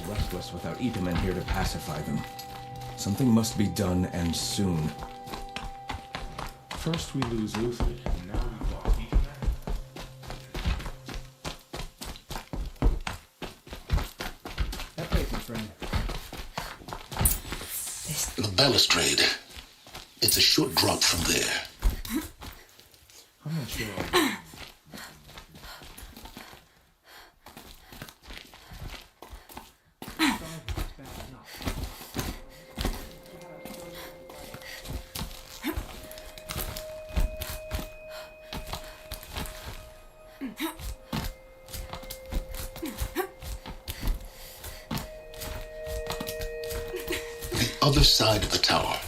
restless without Itamen here to pacify them. Something must be done, and soon. First we lose Luther, and now we lost Itamen. That way, my friend. The balustrade. It's a short drop from there. I'm not sure. Other side of the tower.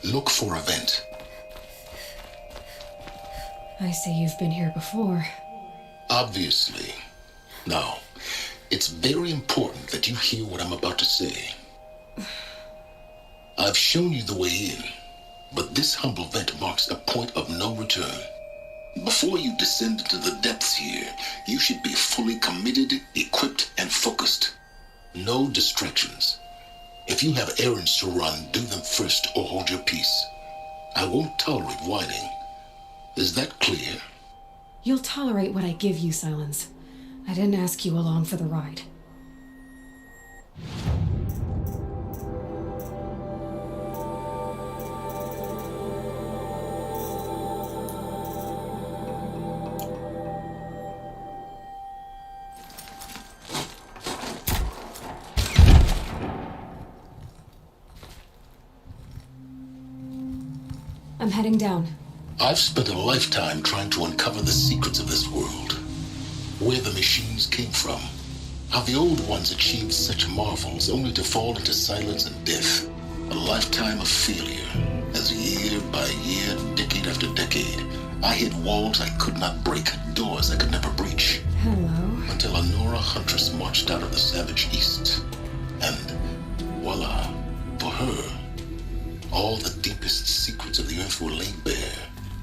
Look for a vent. I see you've been here before. Obviously. Now, it's very important that you hear what I'm about to say. I've shown you the way in, but this humble vent marks a point of no return. Before you descend into the depths here, you should be fully committed, equipped, and focused. No distractions. If you have errands to run, do them first or hold your peace. I won't tolerate whining. Is that clear? You'll tolerate what I give you, Silence. I didn't ask you along for the ride. I'm heading down. I've spent a lifetime trying to uncover the secrets of this world. Where the machines came from. How the old ones achieved such marvels only to fall into silence and death. A lifetime of failure. As year by year, decade after decade, I hit walls I could not break, doors I could never breach. Hello. Until a Nora huntress marched out of the savage east. And voila, for her, all the deepest secrets of the earth were laid bare.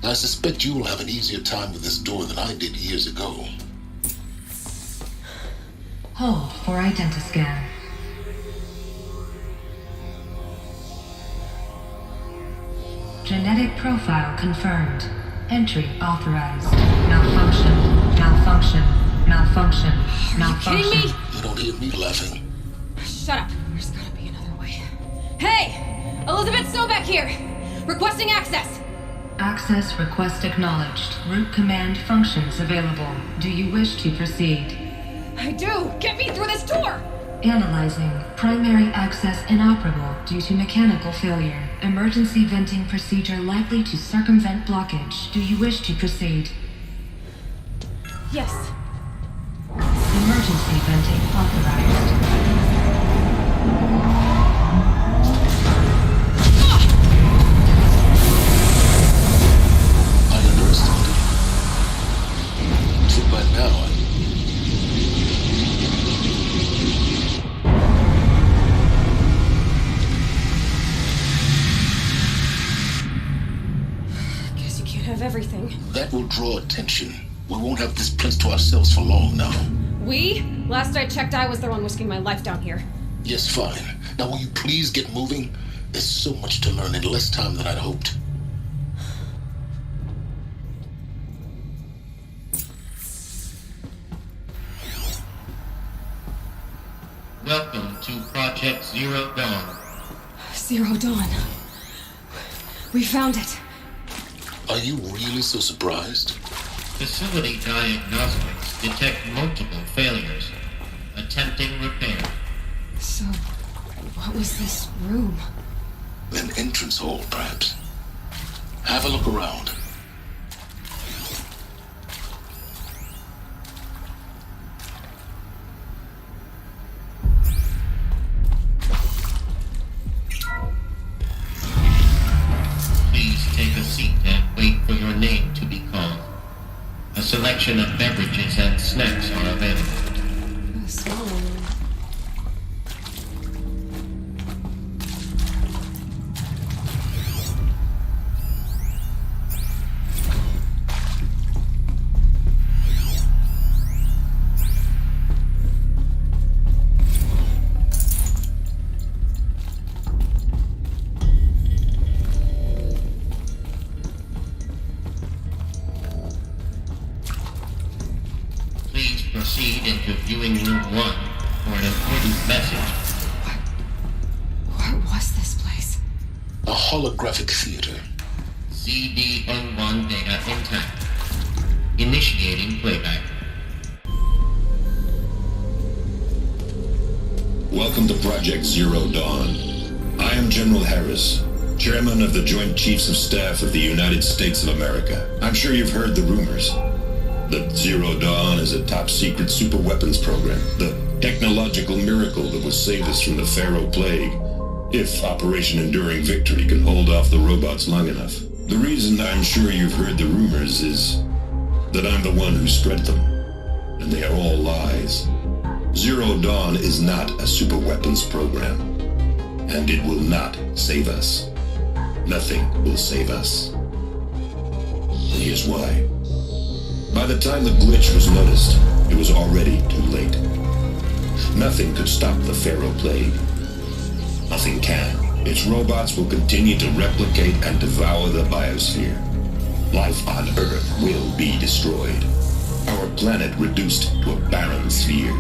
I suspect you will have an easier time with this door than I did years ago. Hold for identiscan. Genetic profile confirmed. Entry authorized. Malfunction. Malfunction. Malfunction. Malfunction. Are you kidding me? You don't hear me laughing. Shut up. There's gotta be another way. Hey! Elizabeth Sobek here! Requesting access! Access request acknowledged. Root command functions available. Do you wish to proceed? I do! Get me through this door! Analyzing. Primary access inoperable due to mechanical failure. Emergency venting procedure likely to circumvent blockage. Do you wish to proceed? Yes. Emergency venting authorized. I underestimated. Too bad now. Guess you can't have everything. That will draw attention. We won't have this place to ourselves for long now. We? Last I checked, I was the one risking my life down here. Yes, fine. Now will you please get moving? There's so much to learn in less time than I'd hoped. Welcome to Project Zero Dawn. Zero Dawn. We found it. Are you really so surprised? Facility diagnostics detect multiple failures. Attempting repair. So, what was this room? An entrance hall, perhaps. Have a look around. Please take a seat and wait for your name to be called. A selection of beverages and snacks are available. Swallowing. proceed into viewing room 1 for an important message. What was this place? A holographic theater. CD01 data intact. Initiating playback. Welcome to Project Zero Dawn. I am General Harris, Chairman of the Joint Chiefs of Staff of the United States of America. I'm sure you've heard the rumors that Zero Dawn is a top-secret super-weapons program, the technological miracle that will save us from the Pharaoh Plague, if Operation Enduring Victory can hold off the robots long enough. The reason I'm sure you've heard the rumors is that I'm the one who spread them, and they are all lies. Zero Dawn is not a super-weapons program, and it will not save us. Nothing will save us. And here's why. By the time the glitch was noticed, it was already too late. Nothing could stop the Pharaoh Plague. Nothing can. Its robots will continue to replicate and devour the biosphere. Life on Earth will be destroyed. Our planet reduced to a barren sphere.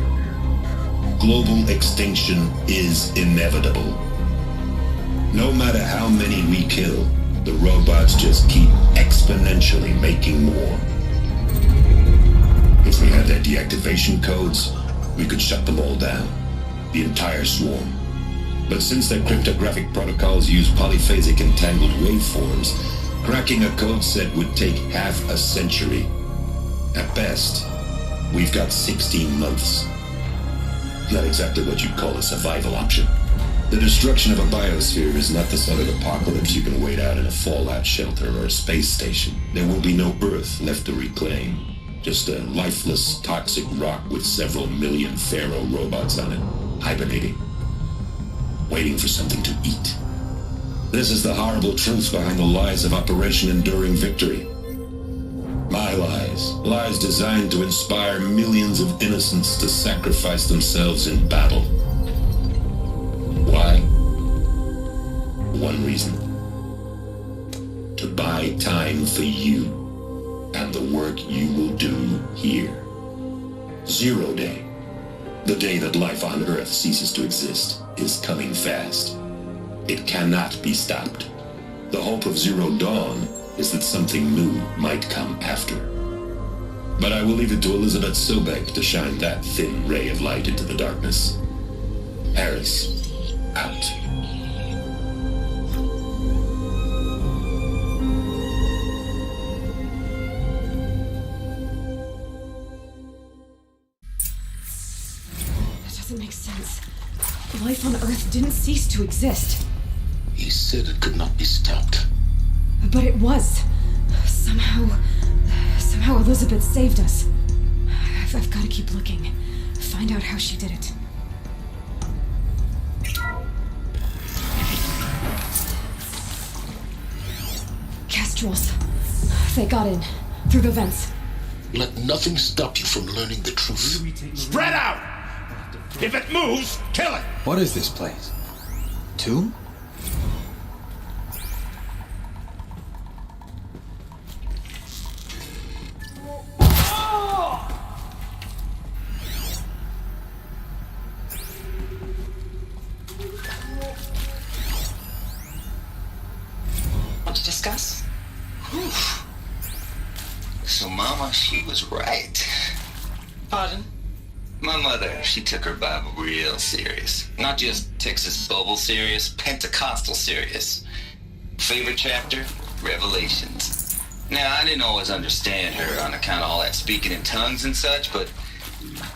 Global extinction is inevitable. No matter how many we kill, the robots just keep exponentially making more. If we had their deactivation codes, we could shut them all down. The entire swarm. But since their cryptographic protocols use polyphasic entangled waveforms, cracking a code set would take half a century. At best, we've got 16 months. Not exactly what you'd call a survival option. The destruction of a biosphere is not the sort of apocalypse you can wait out in a fallout shelter or a space station. There will be no Earth left to reclaim. Just a lifeless, toxic rock with several million Pharaoh robots on it, hibernating, waiting for something to eat. This is the horrible truth behind the lies of Operation Enduring Victory. My lies. Lies designed to inspire millions of innocents to sacrifice themselves in battle. Why? One reason. To buy time for you and the work you will do here. Zero Day. The day that life on Earth ceases to exist is coming fast. It cannot be stopped. The hope of Zero Dawn is that something new might come after. But I will leave it to Elizabeth Sobek to shine that thin ray of light into the darkness. Harris, out. That doesn't make sense. Life on Earth didn't cease to exist. He said it could not be stopped. But it was. Somehow Elizabeth saved us. I've got to keep looking. Find out how she did it. Kestrels. They got in. Through the vents. Let nothing stop you from learning the truth. Spread out! If it moves, kill it! What is this place? Tomb? Want to discuss? Whew. So Mama, she was right. Pardon? My mother, she took her Bible real serious. Not just Texas Bible serious, Pentecostal serious. Favorite chapter? Revelations. Now, I didn't always understand her on account of all that speaking in tongues and such, but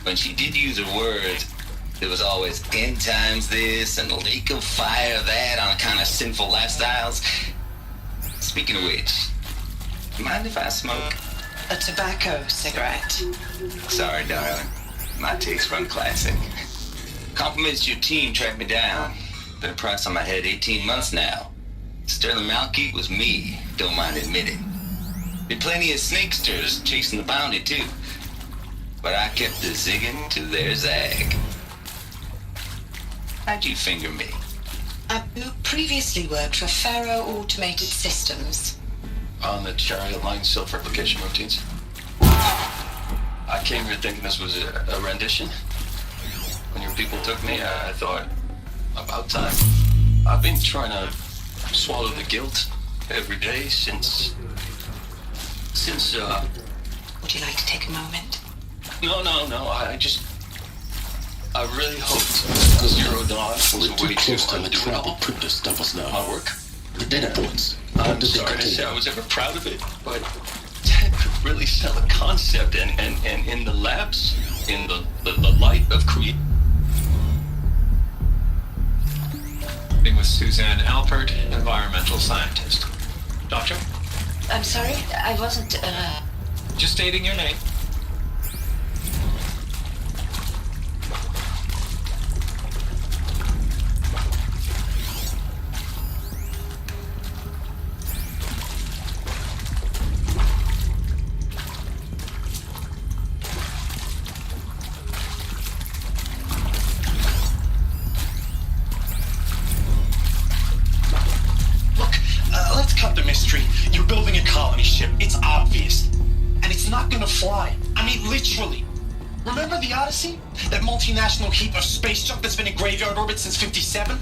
when she did use her words, there was always end times this and lake of fire that on account of sinful lifestyles. Speaking of which, mind if I smoke? A tobacco cigarette. Sorry, darling. My taste run classic. Compliments to your team tracked me down. Been a price on my head 18 months now. Sterling Malkeet was me, don't mind admitting. Did plenty of snakesters chasing the bounty too. But I kept the zigging to their zag. How'd you finger me? Abu previously worked for Pharaoh Automated Systems. On the Charlie Line self-replication routines? I came here thinking this was a rendition. When your people took me, I thought, about time. I've been trying to swallow the guilt every day since, Would you like to take a moment? No, I really hoped Zero Dawn was We're a too way close to to the undo tribal all printer stuff us now. my work. The data points. I'm sorry to say I was ever proud of it, but Ted could really sell a concept, and in the labs, in the light of creation. With Suzanne Alpert, environmental scientist. Doctor? I'm sorry, I wasn't, Just stating your name. Let's cut the mystery. You're building a colony ship. It's obvious. And it's not gonna fly. I mean, literally. Remember the Odyssey? That multinational heap of space junk that's been in graveyard orbit since 57?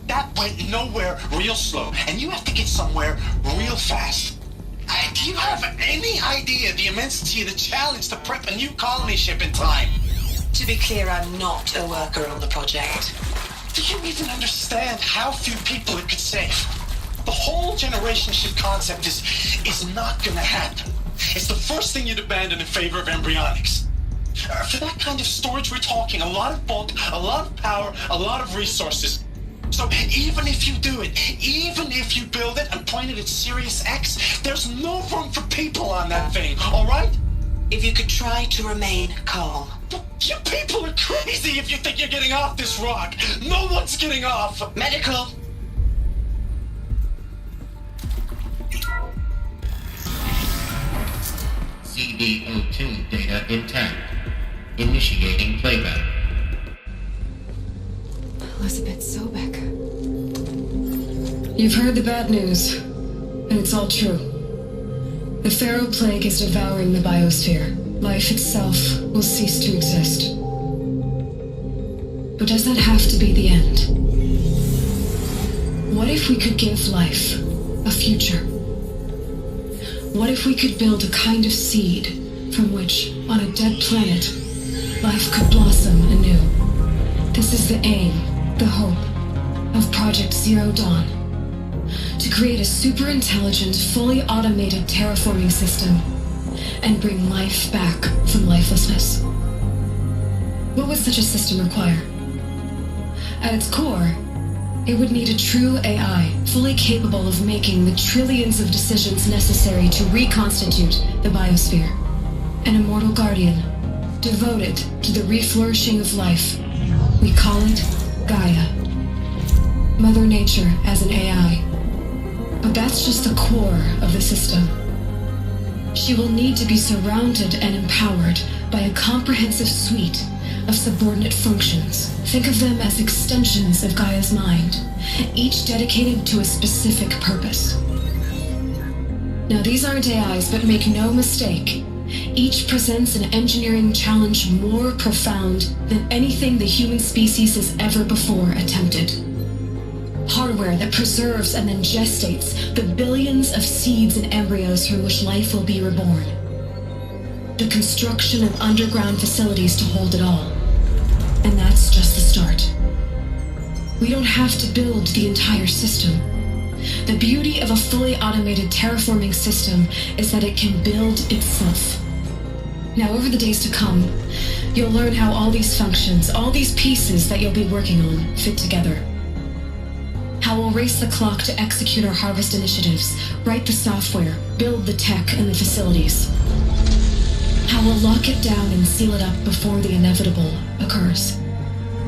That went nowhere real slow. And you have to get somewhere real fast. Do you have any idea the immensity of the challenge to prep a new colony ship in time? to be clear, I'm not a worker on the project. Do you even understand how few people it could save? The whole generation ship concept is not gonna happen. It's the first thing you'd abandon in favor of embryonics. For that kind of storage, we're talking a lot of bulk, a lot of power, a lot of resources. So even if you do it, even if you build it and point it at Sirius X, there's no room for people on that thing, all right? If you could try to remain calm. You people are crazy if you think you're getting off this rock. No one's getting off. Medical. CD02 data intact. Initiating playback. Elizabeth Sobek. You've heard the bad news, and it's all true. The Pharaoh Plague is devouring the biosphere. Life itself will cease to exist. But does that have to be the end? What if we could give life a future? What if we could build a kind of seed from which, on a dead planet, life could blossom anew? This is the aim, the hope, of Project Zero Dawn. To create a super-intelligent, fully automated terraforming system and bring life back from lifelessness. What would such a system require? At its core, it would need a true AI, fully capable of making the trillions of decisions necessary to reconstitute the biosphere. An immortal guardian, devoted to the reflourishing of life. We call it Gaia. Mother Nature as an AI. But that's just the core of the system. She will need to be surrounded and empowered by a comprehensive suite of subordinate functions. Think of them as extensions of Gaia's mind, each dedicated to a specific purpose. Now, these aren't AIs, but make no mistake, each presents an engineering challenge more profound than anything the human species has ever before attempted. Hardware that preserves and then gestates the billions of seeds and embryos from which life will be reborn. The construction of underground facilities to hold it all. And that's just the start. We don't have to build the entire system. The beauty of a fully automated terraforming system is that it can build itself. Now, over the days to come, you'll learn how all these functions, all these pieces that you'll be working on, fit together. How we'll race the clock to execute our harvest initiatives, write the software, build the tech and the facilities. How we'll lock it down and seal it up before the inevitable occurs.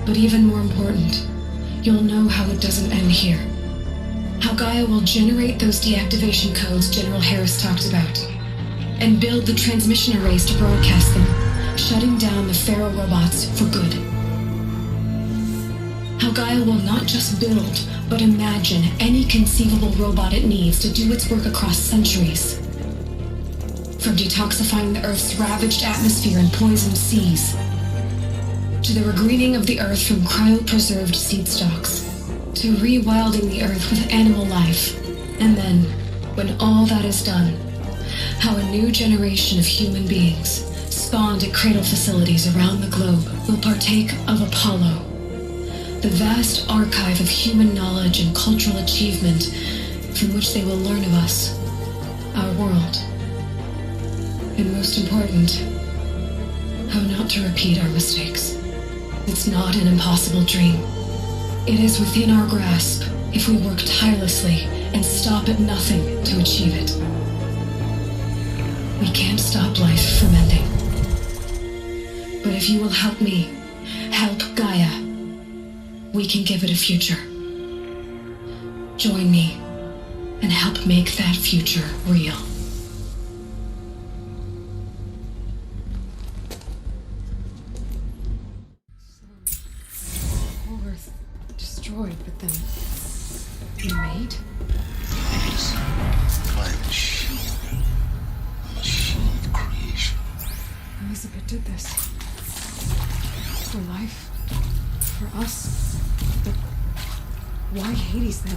But even more important, you'll know how it doesn't end here. How Gaia will generate those deactivation codes General Harris talked about, and build the transmission arrays to broadcast them, shutting down the Pharaoh robots for good. How Gaia will not just build, but imagine any conceivable robot it needs to do its work across centuries. From detoxifying the Earth's ravaged atmosphere and poisoned seas, to the regreening of the Earth from cryopreserved seed stalks, to rewilding the Earth with animal life. And then, when all that is done, how a new generation of human beings, spawned at cradle facilities around the globe, will partake of Apollo, the vast archive of human knowledge and cultural achievement from which they will learn of us, our world. And most important, how not to repeat our mistakes. It's not an impossible dream. It is within our grasp if we work tirelessly and stop at nothing to achieve it. We can't stop life from ending. But if you will help me, help Gaia, we can give it a future. Join me and help make that future real. Whole Earth destroyed, but then remade? My machine. A machine of creation. Elizabeth did this. For life. For us. But why Hades then?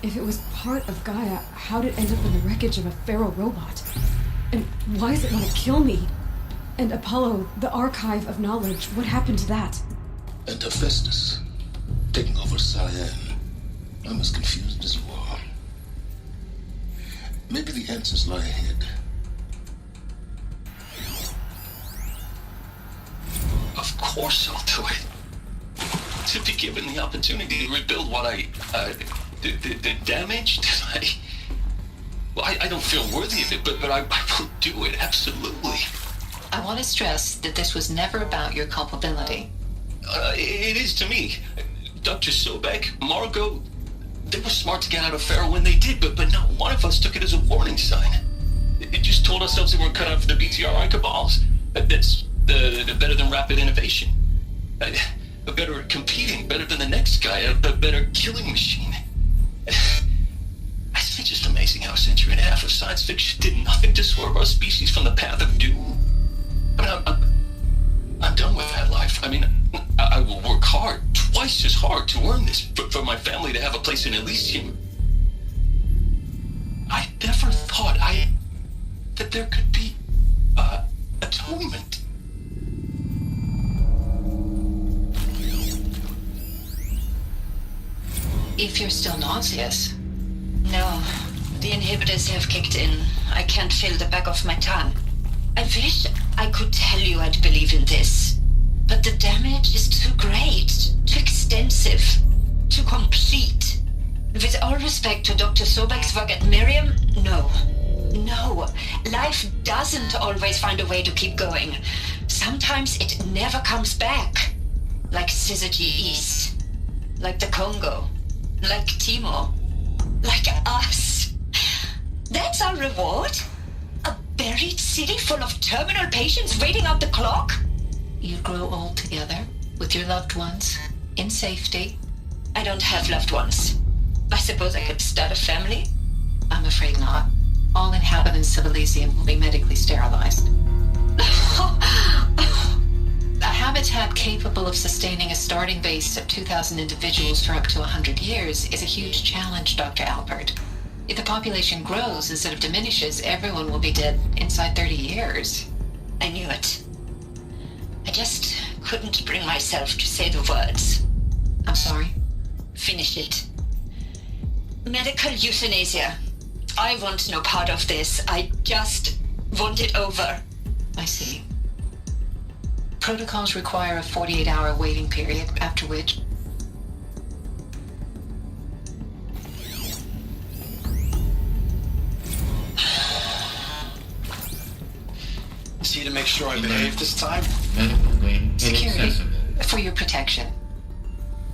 If it was part of Gaia, how'd it end up in the wreckage of a feral robot? And why does it want to kill me? And Apollo, the archive of knowledge, what happened to that? And Hephaestus, taking over Cyan. I'm as confused as you are. Maybe the answers lie ahead. Of course I'll do it. To be given the opportunity to rebuild what I the damage that I don't feel worthy of it, but I will do it, absolutely. I want to stress that this was never about your culpability. It is to me. Dr. Sobek, Margot, they were smart to get out of Pharaoh when they did, but not one of us took it as a warning sign. It just told ourselves that we're cut out for the BTRI cabals. That's the better than rapid innovation. Better at competing, better than the next guy, a better killing machine. It's just amazing how a century and a half of science fiction did nothing to swerve our species from the path of doom. I mean, I'm done with that life. I mean, I will work hard, twice as hard, to earn this, for my family to have a place in Elysium. I never thought that there could be atonement. If you're still nauseous. No, the inhibitors have kicked in. I can't feel the back of my tongue. I wish I could tell you I'd believe in this, but the damage is too great, too extensive, too complete. With all respect to Dr. Sobek's work at Miriam, no. No, life doesn't always find a way to keep going. Sometimes it never comes back. Like Syzygy East. Like the Congo. Like Timor. Like us. That's our reward? A buried city full of terminal patients waiting out the clock? You grow old together with your loved ones in safety. I don't have loved ones. I suppose I could start a family? I'm afraid not. All inhabitants of Elysium will be medically sterilized. A habitat capable of sustaining a starting base of 2,000 individuals for up to 100 years is a huge challenge, Dr. Alpert. If the population grows instead of diminishes, everyone will be dead inside 30 years. I knew it. I just couldn't bring myself to say the words. I'm sorry. Finish it. Medical euthanasia. I want no part of this. I just want it over. I see. Protocols require a 48-hour waiting period, after which... See to make sure I behave this time? Medical wing Security, inaccessible. for your protection.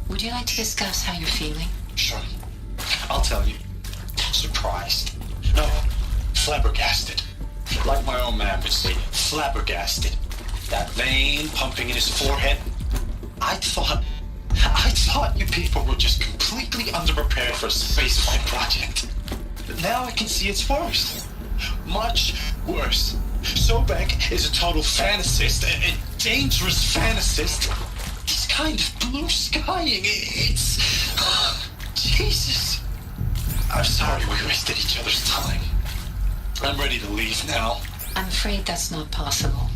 Would you like to discuss how you're feeling? Sure. I'll tell you. Surprised. No, flabbergasted. Like my own man would say, flabbergasted. That vein pumping in his forehead. I thought you people were just completely underprepared for a spaceflight project. But now I can see it's worse. Much Worse, Sobek is a total fantasist, a dangerous fantasist. He's kind of blue skying. It's... Jesus. I'm sorry we wasted each other's time. I'm ready to leave now. I'm afraid that's not possible.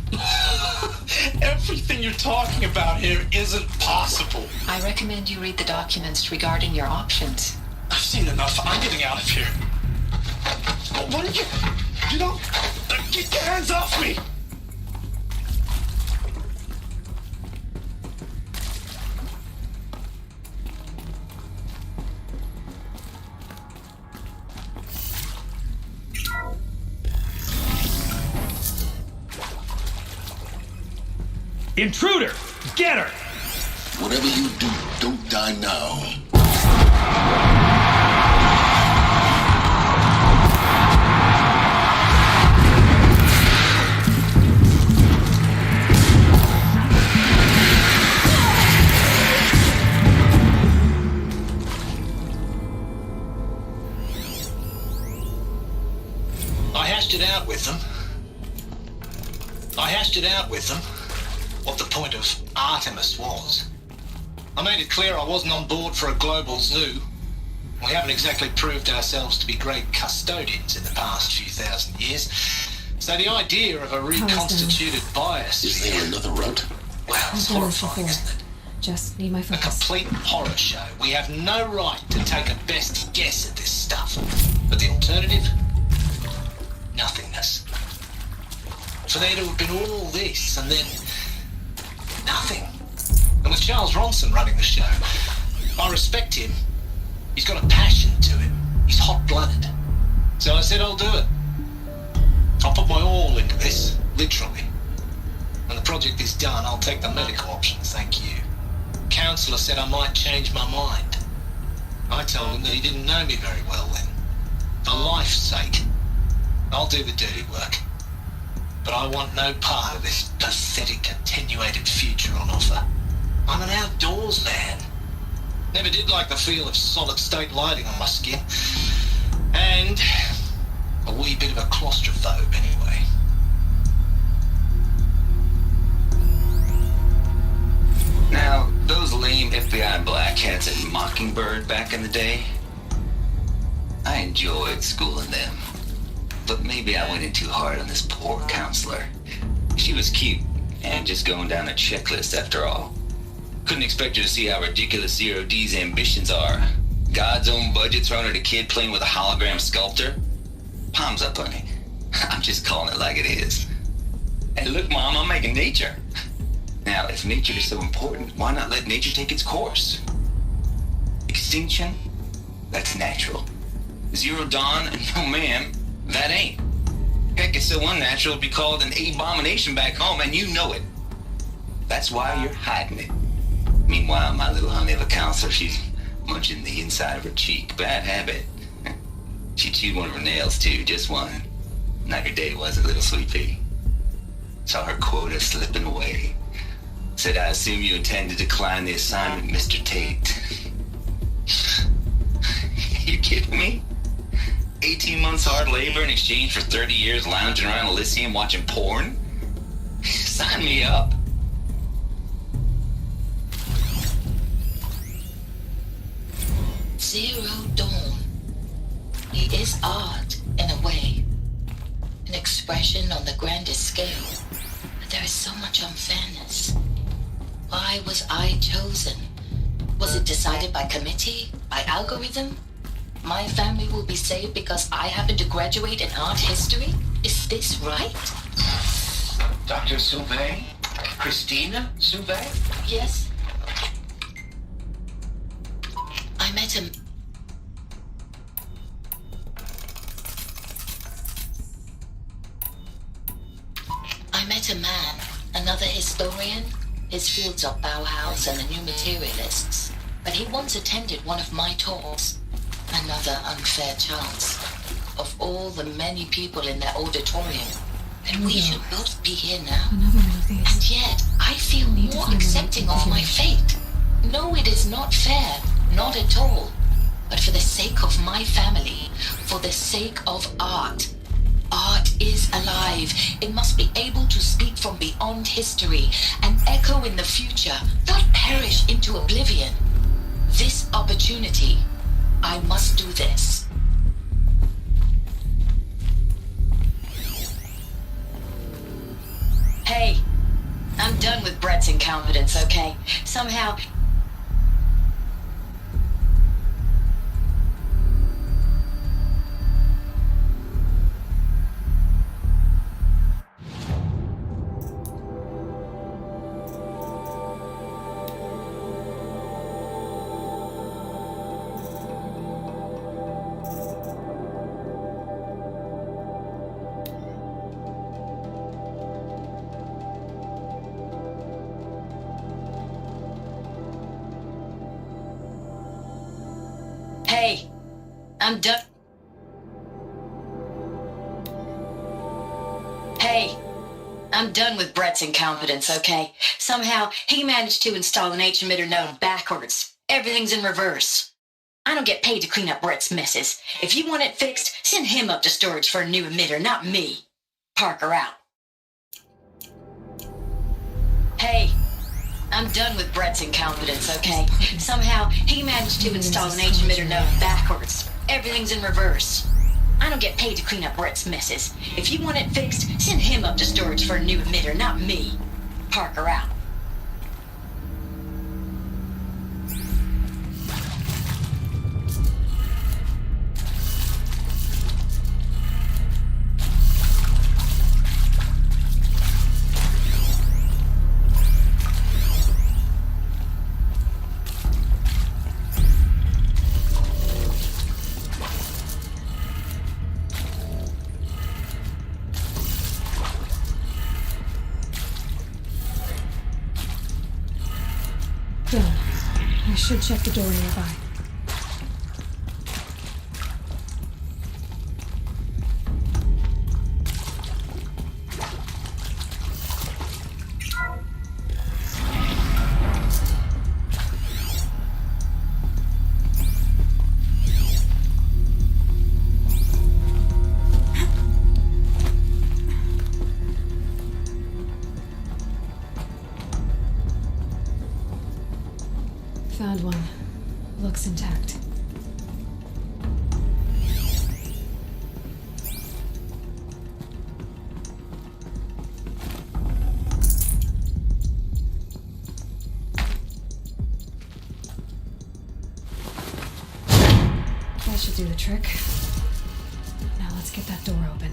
Everything you're talking about here isn't possible. I recommend you read the documents regarding your options. I've seen enough. I'm getting out of here. What are you... You don't... Get your hands off me! Intruder! Get her! Whatever you do, don't die now. I hashed it out with them. What the point of Artemis was. I made it clear I wasn't on board for a global zoo. We haven't exactly proved ourselves to be great custodians in the past few thousand years. So the idea of a reconstituted biosphere... Is there another route? Well, it's horrifying, isn't it? Just need my A focus. complete horror show. We have no right to take a best guess at this stuff. But the alternative? Nothingness. For there to have been all this and then nothing. And with Charles Ronson running the show, I respect him. He's got a passion to him. He's hot-blooded. So I said I'll do it. I'll put my all into this, literally. When the project is done, I'll take the medical options, thank you. Counselor said I might change my mind. I told him that he didn't know me very well then. For life's sake, I'll do the dirty work. But I want no part of this pathetic attenuated future on offer. I'm an outdoors man. Never did like the feel of solid state lighting on my skin. And a wee bit of a claustrophobe anyway. Now, those lame FBI black hats at Mockingbird back in the day, I enjoyed schooling them. But maybe I went in too hard on this poor counselor. She was cute, and just going down a checklist after all. Couldn't expect her to see how ridiculous Zero D's ambitions are. God's own budget thrown at a kid playing with a hologram sculptor? Palms up, honey. I'm just calling it like it is. Hey, look, Mom, I'm making nature. Now, if nature is so important, why not let nature take its course? Extinction? That's natural. Zero Dawn? No, ma'am. That ain't. Heck, it's so unnatural it'd be called an abomination back home, and you know it. That's why you're hiding it. Meanwhile, my little honey of a counselor, she's munching the inside of her cheek. Bad habit. She chewed one of her nails, too, just one. Not your day, was it, little sweet pea? Saw her quota slipping away. Said, I assume you intend to decline the assignment, Mr. Tate. You kidding me? 18 months hard labor in exchange for 30 years lounging around Elysium watching porn? Sign me up. Zero Dawn. He is art, in a way. An expression on the grandest scale. But there is so much unfairness. Why was I chosen? Was it decided by committee? By algorithm? My family will be saved because I happen to graduate in art history? Is this right? Dr. Sauvé? Christina Sauvé? Yes. I met him. I met a man, another historian. His fields are Bauhaus and the New Materialists. But he once attended one of my talks. Another unfair chance. Of all the many people in that auditorium. And we should both be here now. And yet, I feel more accepting of my fate. No, it is not fair. Not at all. But for the sake of my family, for the sake of art, art is alive. It must be able to speak from beyond history and echo in the future, not perish into oblivion. This opportunity, I must do this. Hey, I'm done with Brett's incompetence, okay? Somehow... Hey, I'm done. Hey, I'm done with Brett's incompetence, okay? Somehow, he managed to install an H-emitter node backwards. Everything's in reverse. I don't get paid to clean up Brett's messes. If you want it fixed, send him up to storage for a new emitter, not me. Parker out. Hey, I'm done with Brett's incompetence, okay? Somehow, he managed to install an H-emitter node backwards. Everything's in reverse. I don't get paid to clean up Brett's messes. If you want it fixed, send him up to storage for a new emitter, not me. Parker out. Done. I should check the door nearby. Found one. Looks intact. That should do the trick. Now let's get that door open.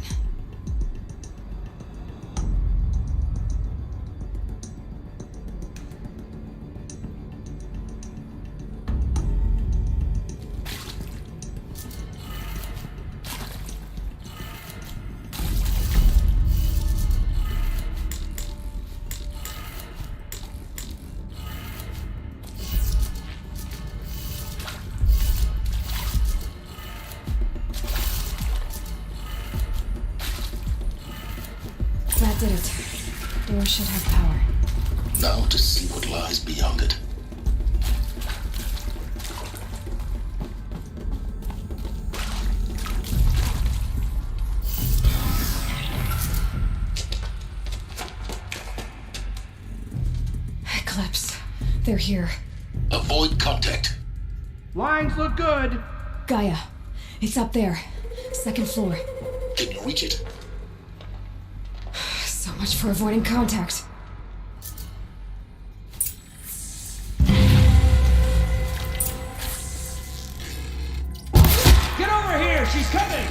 That did it. Door should have power. Now to see what lies beyond it. Eclipse. They're here. Avoid contact. Lines look good. Gaia. It's up there. Second floor. Can you reach it? So much for avoiding contact. Get over here! She's coming!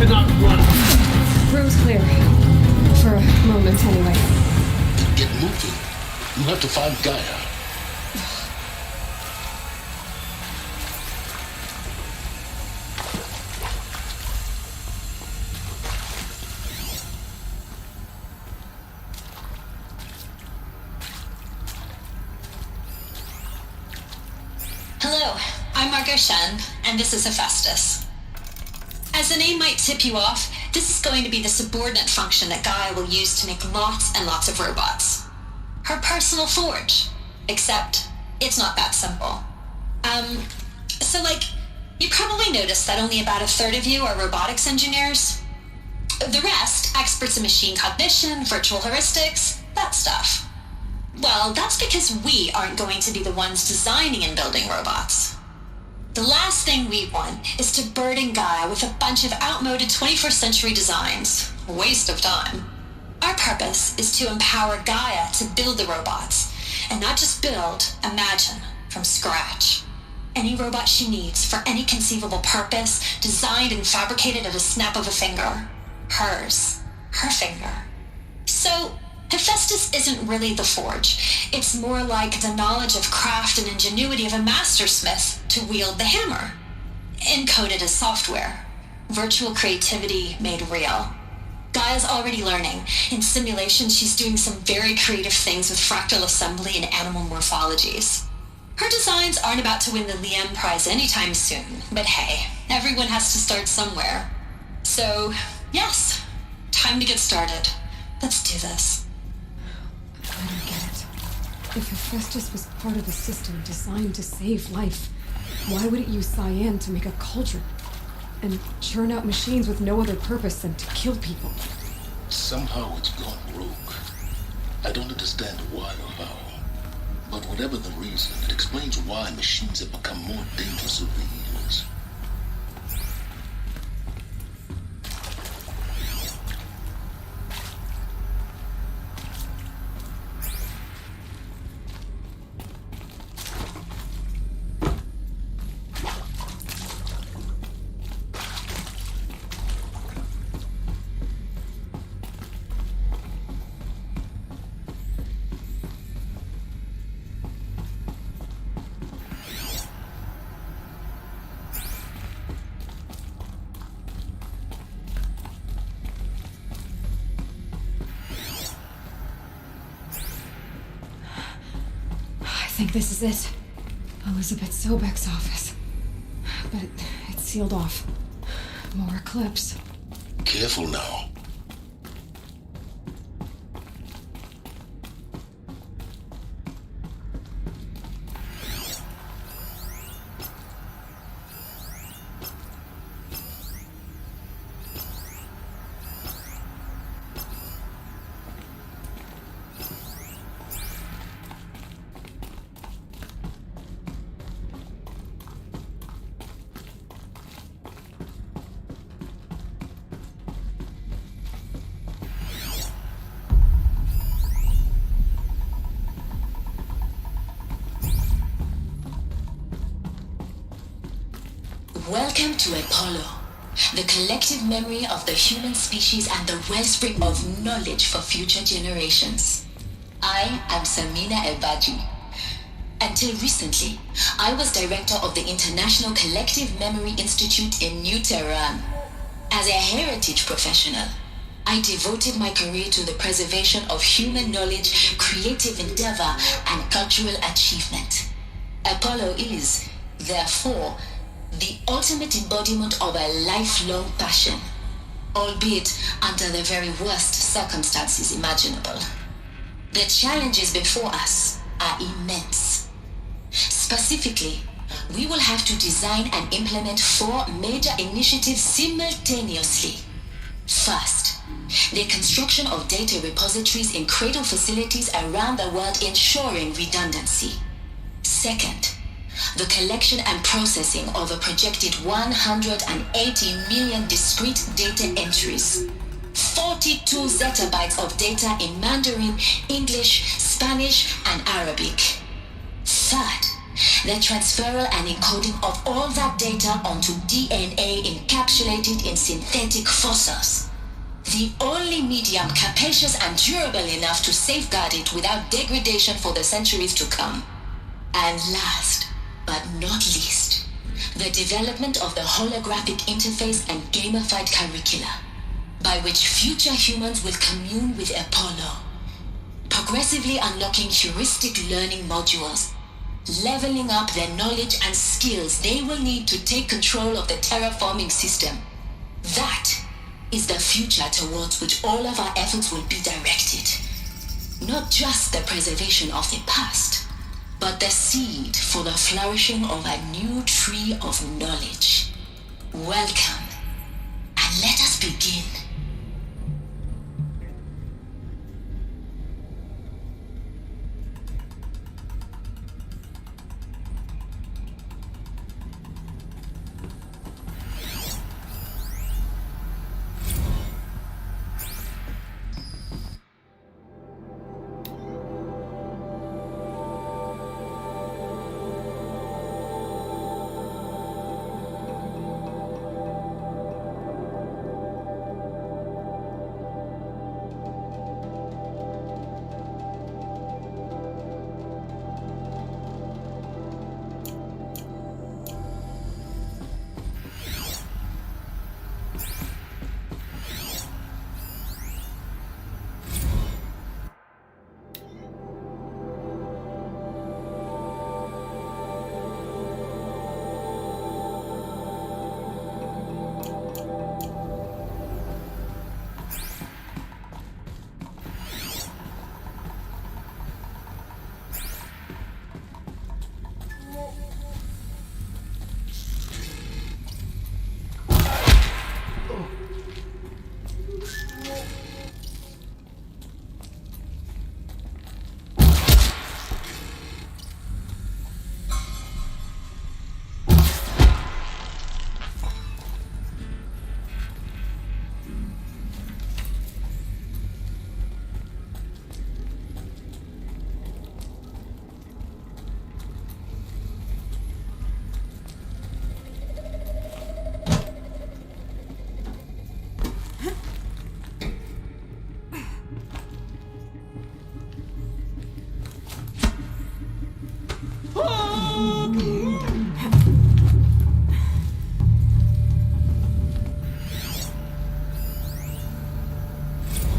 cannot run. Room's clear. For a moment, anyway. Get moving. You have to find Gaia. Hello, I'm Margot Shen, and this is Hephaestus. As the name might tip you off, this is going to be the subordinate function that Gaia will use to make lots and lots of robots. Her personal forge. Except, it's not that simple. You probably noticed that only about a third of you are robotics engineers. The rest, experts in machine cognition, virtual heuristics, that stuff. Well, that's because we aren't going to be the ones designing and building robots. The last thing we want is to burden Gaia with a bunch of outmoded 21st century designs. A waste of time. Our purpose is to empower Gaia to build the robots, and not just build, imagine, from scratch. Any robot she needs for any conceivable purpose, designed and fabricated at a snap of a finger. Hers. Her finger. So, Hephaestus isn't really the forge. It's more like the knowledge of craft and ingenuity of a mastersmith to wield the hammer. Encoded as software. Virtual creativity made real. Gaia's already learning. In simulation, she's doing some very creative things with fractal assembly and animal morphologies. Her designs aren't about to win the Liam Prize anytime soon, but hey, everyone has to start somewhere. So, yes, time to get started. Let's do this. I don't get it. If Hephaestus was part of a system designed to save life, why would it use cyan to make a cauldron? And churn out machines with no other purpose than to kill people? Somehow it's gone rogue. I don't understand why or how. But whatever the reason, it explains why machines have become more dangerous over the years. I think this is it. Elizabeth Sobek's office. But it's sealed off. More Eclipse. Careful now. Welcome to Apollo, the collective memory of the human species and the wellspring of knowledge for future generations. I am Samina Ebaji. Until recently, I was director of the International Collective Memory Institute in New Tehran. As a heritage professional, I devoted my career to the preservation of human knowledge, creative endeavor, and cultural achievement. Apollo is, therefore, the ultimate embodiment of a lifelong passion, albeit under the very worst circumstances imaginable. The challenges before us are immense. Specifically, we will have to design and implement 4 major initiatives simultaneously. First, the construction of data repositories in cradle facilities around the world ensuring redundancy. Second, the collection and processing of a projected 180 million discrete data entries. 42 zettabytes of data in Mandarin, English, Spanish, and Arabic. Third, the transferal and encoding of all that data onto DNA encapsulated in synthetic fossils. The only medium capacious and durable enough to safeguard it without degradation for the centuries to come. And last, but not least, the development of the holographic interface and gamified curricula, by which future humans will commune with Apollo, progressively unlocking heuristic learning modules, leveling up their knowledge and skills they will need to take control of the terraforming system. That is the future towards which all of our efforts will be directed. Not just the preservation of the past, but the seed for the flourishing of a new tree of knowledge. Welcome, and let us begin.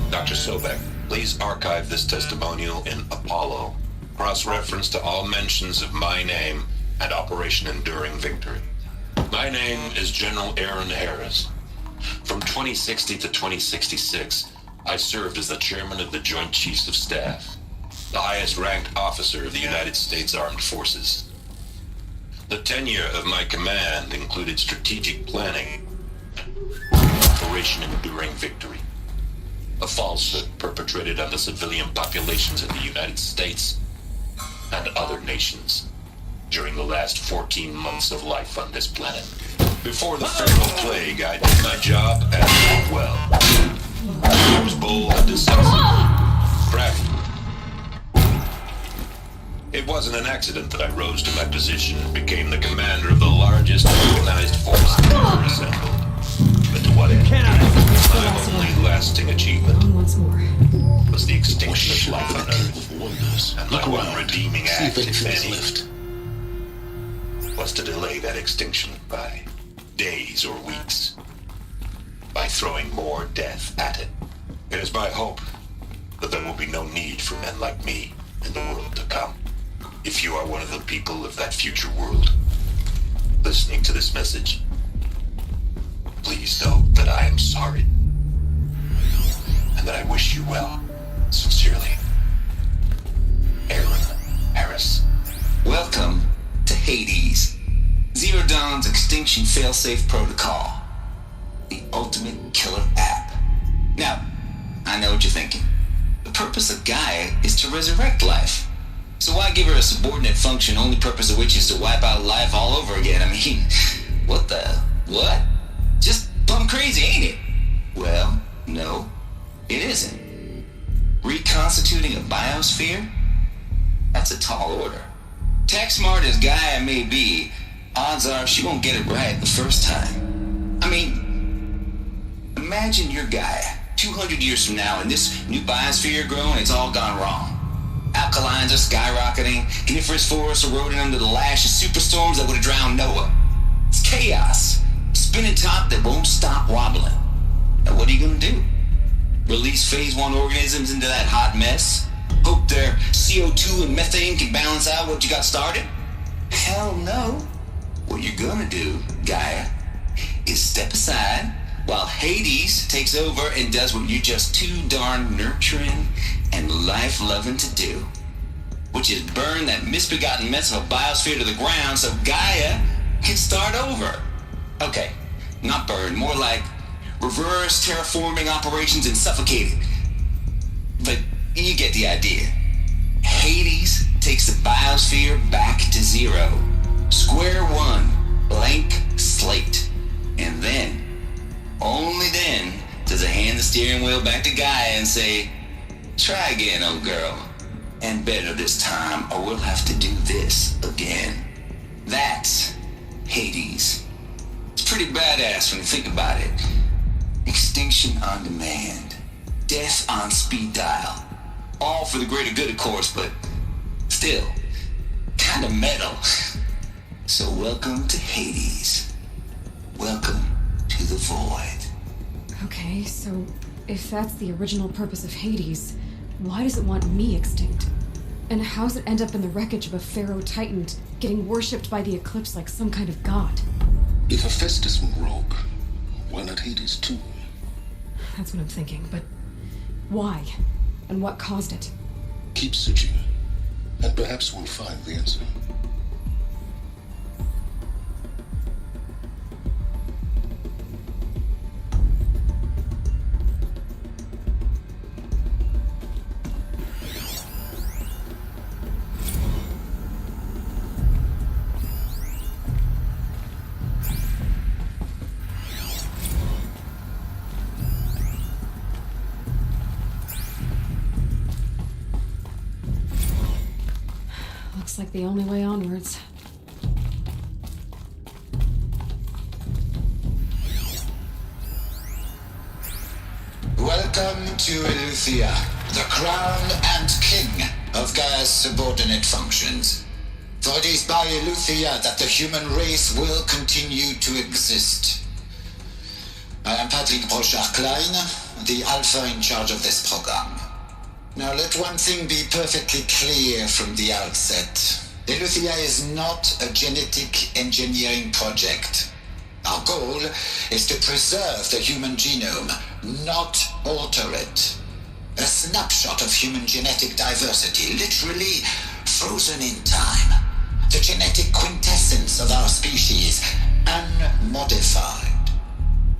Dr. Sobek, please archive this testimonial in Apollo. Cross-reference to all mentions of my name and Operation Enduring Victory. My name is General Aaron Harris. From 2060 to 2066, I served as the chairman of the Joint Chiefs of Staff, the highest-ranked officer of the United States Armed Forces. The tenure of my command included strategic planning, Operation Enduring Victory, a falsehood perpetrated on the civilian populations of the United States and other nations during the last 14 months of life on this planet. Before the Feral Plague, I did my job and did it well. I was bold and decisive, crafty. It wasn't an accident that I rose to my position and became the commander of the largest organized force ever assembled. But to what end? My only lasting achievement was the extinction of life on Earth. And my one redeeming act, if any, was to delay that extinction by days or weeks, by throwing more death at it. It is my hope that there will be no need for men like me in the world to come. If you are one of the people of that future world listening to this message, please know that I am sorry and that I wish you well. Sincerely, Aaron Harris. Welcome to Hades, Zero Dawn's Extinction Failsafe Protocol, the ultimate killer app. Now, I know what you're thinking. The purpose of Gaia is to resurrect life. So why give her a subordinate function, only purpose of which is to wipe out life all over again? I mean, what? Just plumb crazy, ain't it? Well, no, it isn't. Reconstituting a biosphere? That's a tall order. Tech smart as Gaia may be, odds are she won't get it right the first time. I mean, imagine you're Gaia, 200 years from now, and this new biosphere growing, it's all gone wrong. Alkalines are skyrocketing, coniferous forests eroding under the lash of superstorms that would have drowned Noah. It's chaos, spinning top that won't stop wobbling. Now what are you gonna do? Release phase 1 organisms into that hot mess? Hope their CO2 and methane can balance out what you got started? Hell no. What you're gonna do, Gaia, is step aside while Hades takes over and does what you're just too darn nurturing and life-loving to do, which is burn that misbegotten mess of a biosphere to the ground so Gaia can start over. Okay, not burn, more like reverse terraforming operations and suffocate it. But you get the idea. Hades takes the biosphere back to zero. Square one, blank slate. And then, only then, does it hand the steering wheel back to Gaia and say, try again, old girl. And better this time, or we'll have to do this again. That's Hades. It's pretty badass when you think about it. Extinction on demand. Death on speed dial. All for the greater good, of course, but still, kind of metal. So welcome to Hades. Welcome to the void. Okay, so if that's the original purpose of Hades, why does it want me extinct? And how's it end up in the wreckage of a pharaoh titan getting worshipped by the Eclipse like some kind of god? If Hephaestus went rogue, why not Hades too? That's what I'm thinking, but why? And what caused it? Keep searching, and perhaps we'll find the answer. Looks like the only way onwards. Welcome to Eleuthia, the crown and king of Gaia's subordinate functions. For it is by Eleuthia that the human race will continue to exist. I am Patrick Brochard-Klein, the Alpha in charge of this program. Now let one thing be perfectly clear from the outset. Eleuthia is not a genetic engineering project. Our goal is to preserve the human genome, not alter it. A snapshot of human genetic diversity, literally frozen in time. The genetic quintessence of our species, unmodified.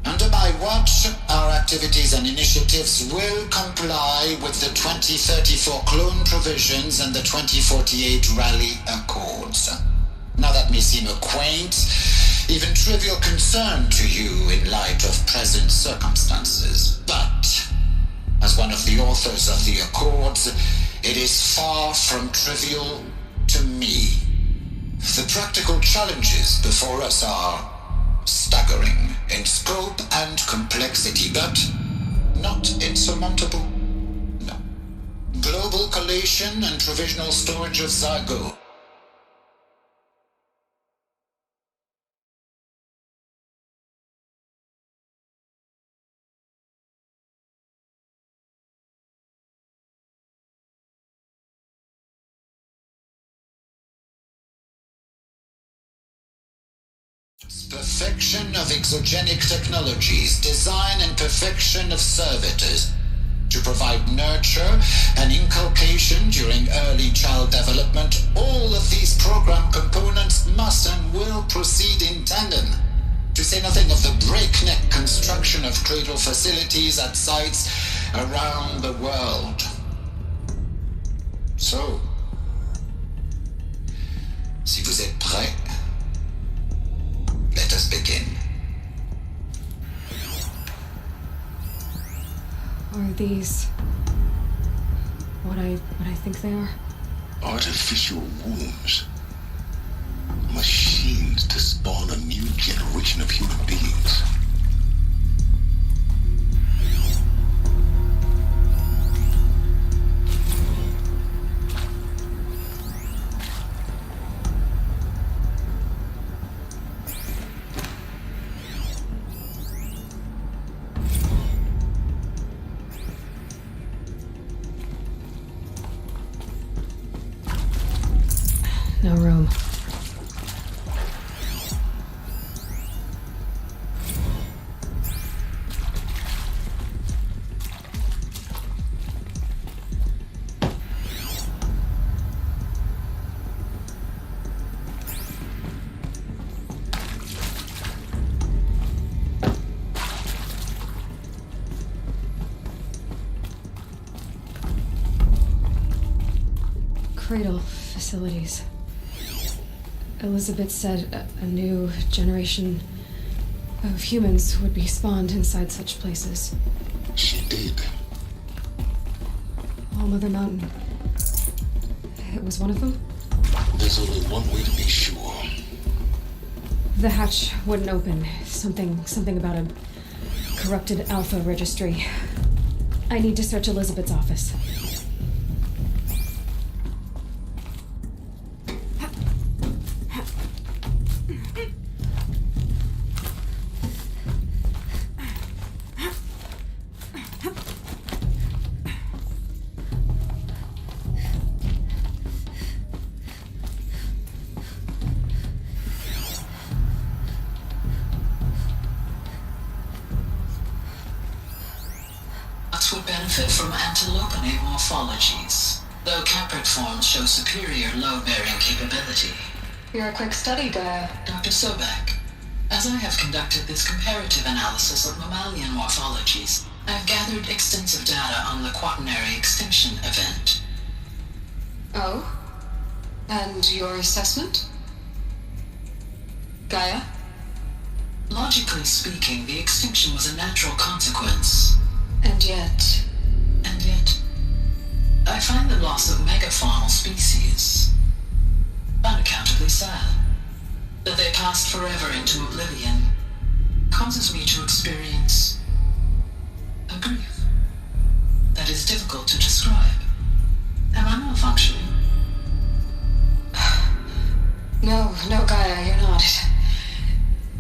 Under my watch, our activities and initiatives will comply with the 2034 clone provisions and the 2048 Rally Accords. Now that may seem a quaint, even trivial concern to you in light of present circumstances, but as one of the authors of the Accords, it is far from trivial to me. The practical challenges before us are staggering in scope and complexity, but not insurmountable. No. Global collation and provisional storage of Zygo. Perfection of exogenic technologies, design and perfection of servitors to provide nurture and inculcation during early child development. All of these program components must and will proceed in tandem, to say nothing of the breakneck construction of cradle facilities at sites around the world. So, si vous êtes prêts, let us begin. Are these what I think they are? Artificial wombs. cradle facilities. Elizabeth said a new generation of humans would be spawned inside such places. She did. All Mother Mountain. It was one of them? There's only one way to be sure. The hatch wouldn't open. Something about a corrupted alpha registry. I need to search Elizabeth's office. Would benefit from antilopinae morphologies, though caprid forms show superior load-bearing capability. You're a quick study, Gaia. Dr. Sobek, as I have conducted this comparative analysis of mammalian morphologies, I have gathered extensive data on the quaternary extinction event. Oh? And your assessment? Gaia? Logically speaking, the extinction was a natural consequence. And yet, I find the loss of megafaunal species unaccountably sad. That they passed forever into oblivion causes me to experience a grief that is difficult to describe. Am I malfunctioning? No, Gaia, you're not.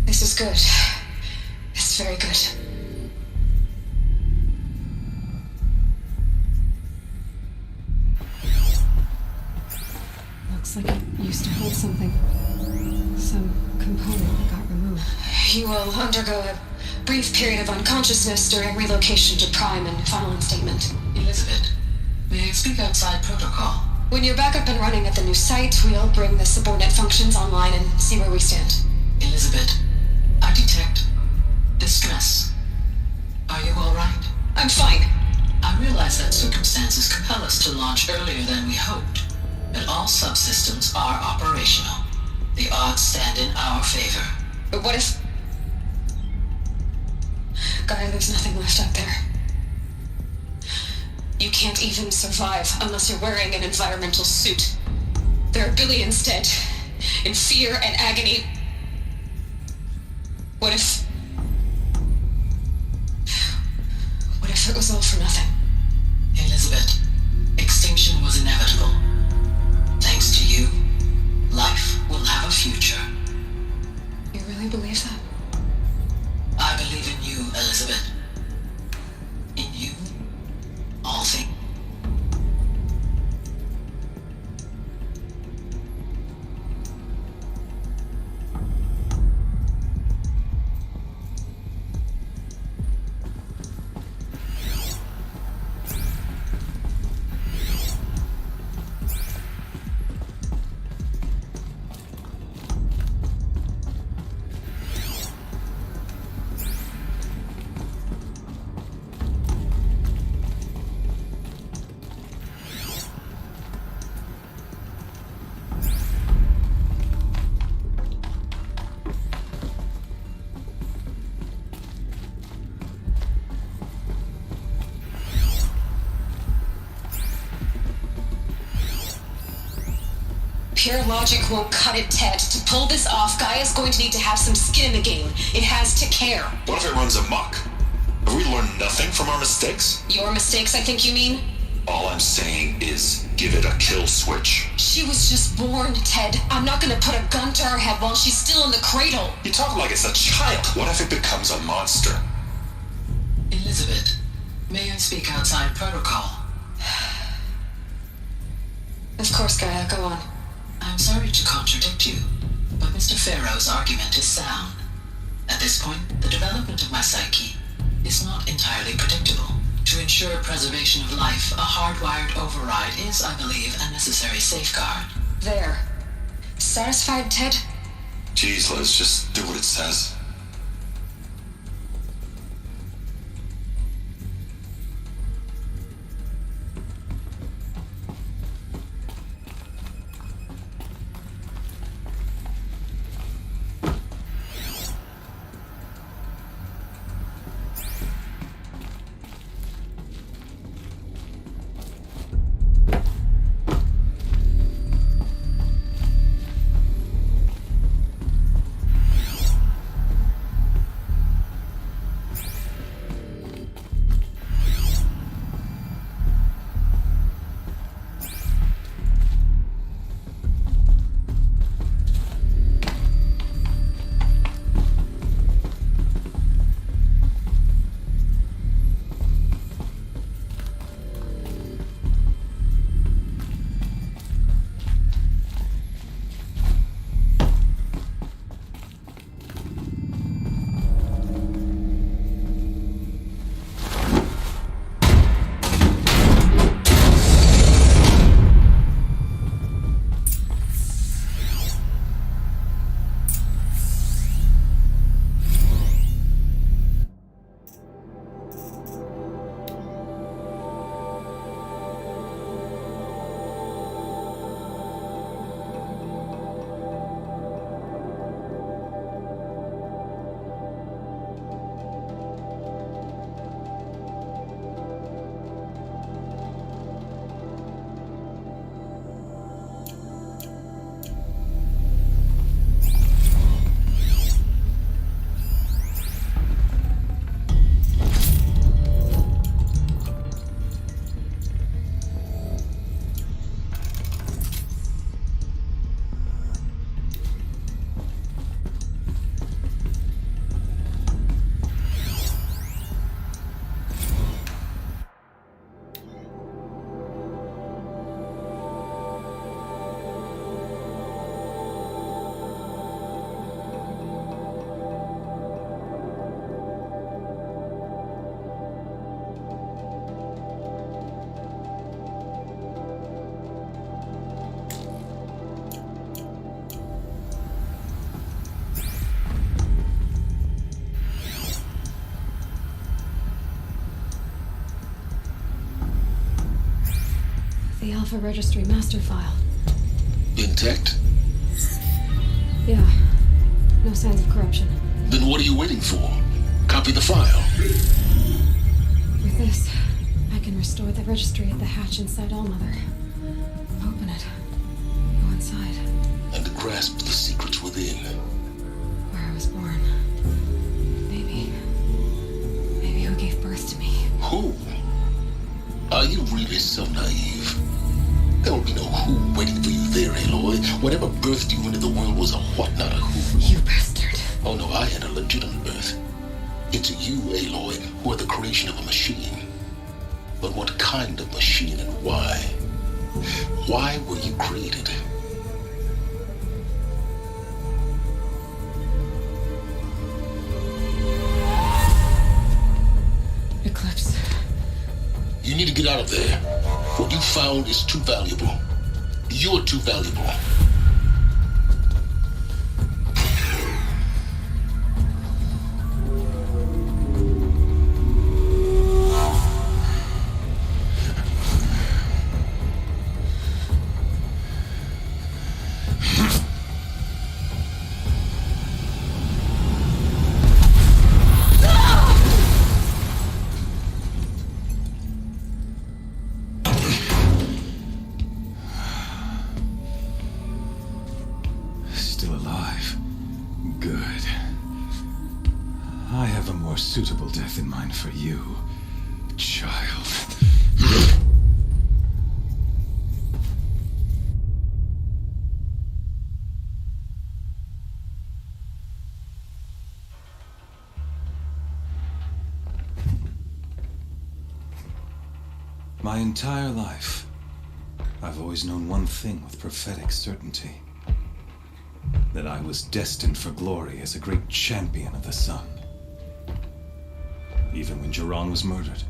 This is good. It's very good. Looks like it used to hold something. Some component that got removed. You will undergo a brief period of unconsciousness during relocation to Prime and final statement. Elizabeth, may I speak outside protocol? When you're back up and running at the new site, we'll bring the subordinate functions online and see where we stand. Elizabeth, I detect distress. Are you all right? I'm fine. I realize that circumstances compel us to launch earlier than we hoped, but all subsystems are operational. The odds stand in our favor. But what if... Gaia, there's nothing left out there. You can't even survive unless you're wearing an environmental suit. There are billions dead, in fear and agony. What if it was all for nothing? Elizabeth, extinction was inevitable. Thanks to you, life will have a future. You really believe that? I believe in you, Elizabeth. In you, all things. Pure logic won't cut it, Ted. To pull this off, Gaia's going to need to have some skin in the game. It has to care. What if it runs amok? Have we learned nothing from our mistakes? Your mistakes, I think you mean? All I'm saying is give it a kill switch. She was just born, Ted. I'm not gonna put a gun to her head while she's still in the cradle. You talk like it's a child. What if it becomes a monster? Elizabeth, may I speak outside protocol? Of course, Gaia, go on. I'm sorry to contradict you, but Mr. Farrow's argument is sound. At this point, the development of my psyche is not entirely predictable. To ensure preservation of life, a hardwired override is, I believe, a necessary safeguard. There. Satisfied, Ted? Jeez, Liz, just do what it says. Alpha Registry master file. Intact? Yeah. No signs of corruption. Then what are you waiting for? Copy the file. With this, I can restore the registry at the hatch inside Allmother. Open it. Go inside. And grasp the secrets within. Where I was born. Maybe who gave birth to me. Who? Are you really so naive? There will be no who waiting for you there, Aloy. Whatever birthed you into the world was a what, not a who. You bastard. Oh no, I had a legitimate birth. It's you, Aloy, who are the creation of a machine. But what kind of machine and why? Why were you created? Eclipse. You need to get out of there. What you found is too valuable. You're too valuable. Suitable death in mind for you, child. My entire life, I've always known one thing with prophetic certainty. That I was destined for glory as a great champion of the sun. Even when Jiran was murdered,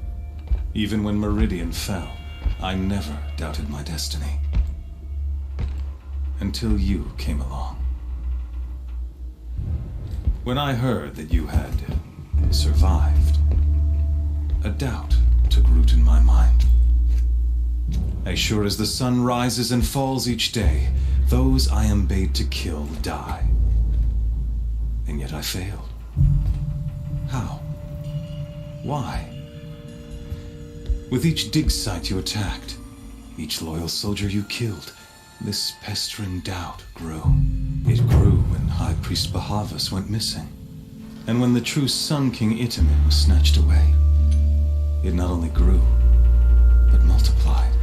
even when Meridian fell, I never doubted my destiny. Until you came along. When I heard that you had survived, a doubt took root in my mind. As sure as the sun rises and falls each day, those I am bade to kill die. And yet I failed. How? Why? With each dig site you attacked, each loyal soldier you killed, this pestering doubt grew. It grew when High Priest Bahavas went missing, and when the true Sun King Itamen was snatched away. It not only grew, but multiplied.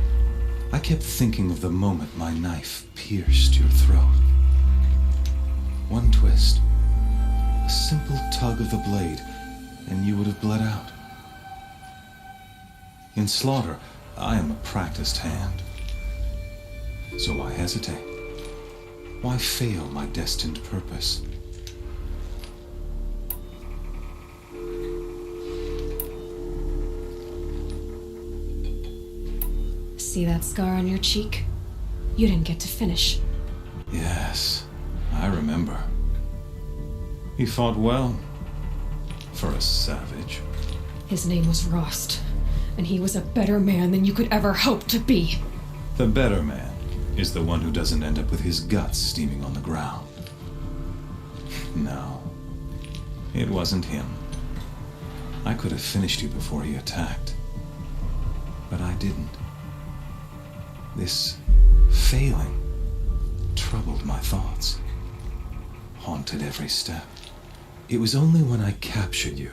I kept thinking of the moment my knife pierced your throat. One twist, a simple tug of the blade, and you would have bled out. In slaughter, I am a practiced hand. So why hesitate? Why fail my destined purpose? See that scar on your cheek? You didn't get to finish. Yes, I remember. He fought well. For a savage. His name was Rost, and he was a better man than you could ever hope to be. The better man is the one who doesn't end up with his guts steaming on the ground. No, it wasn't him. I could have finished you before he attacked, but I didn't. This failing troubled my thoughts, haunted every step. It was only when I captured you,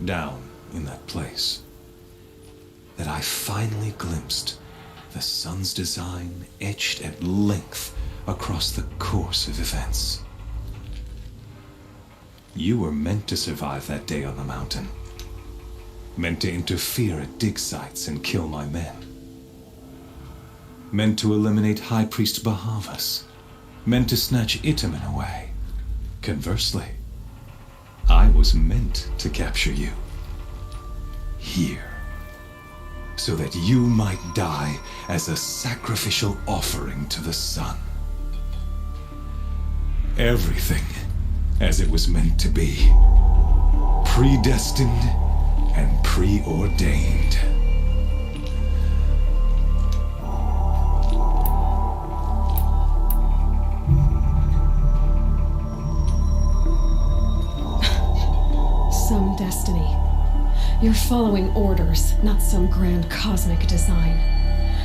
down in that place, that I finally glimpsed the sun's design etched at length across the course of events. You were meant to survive that day on the mountain, meant to interfere at dig sites and kill my men, meant to eliminate High Priest Bahavas, meant to snatch Itamen away. Conversely, I was meant to capture you. Here. So that you might die as a sacrificial offering to the sun. Everything as it was meant to be. Predestined and preordained. destiny. You're following orders, not some grand cosmic design.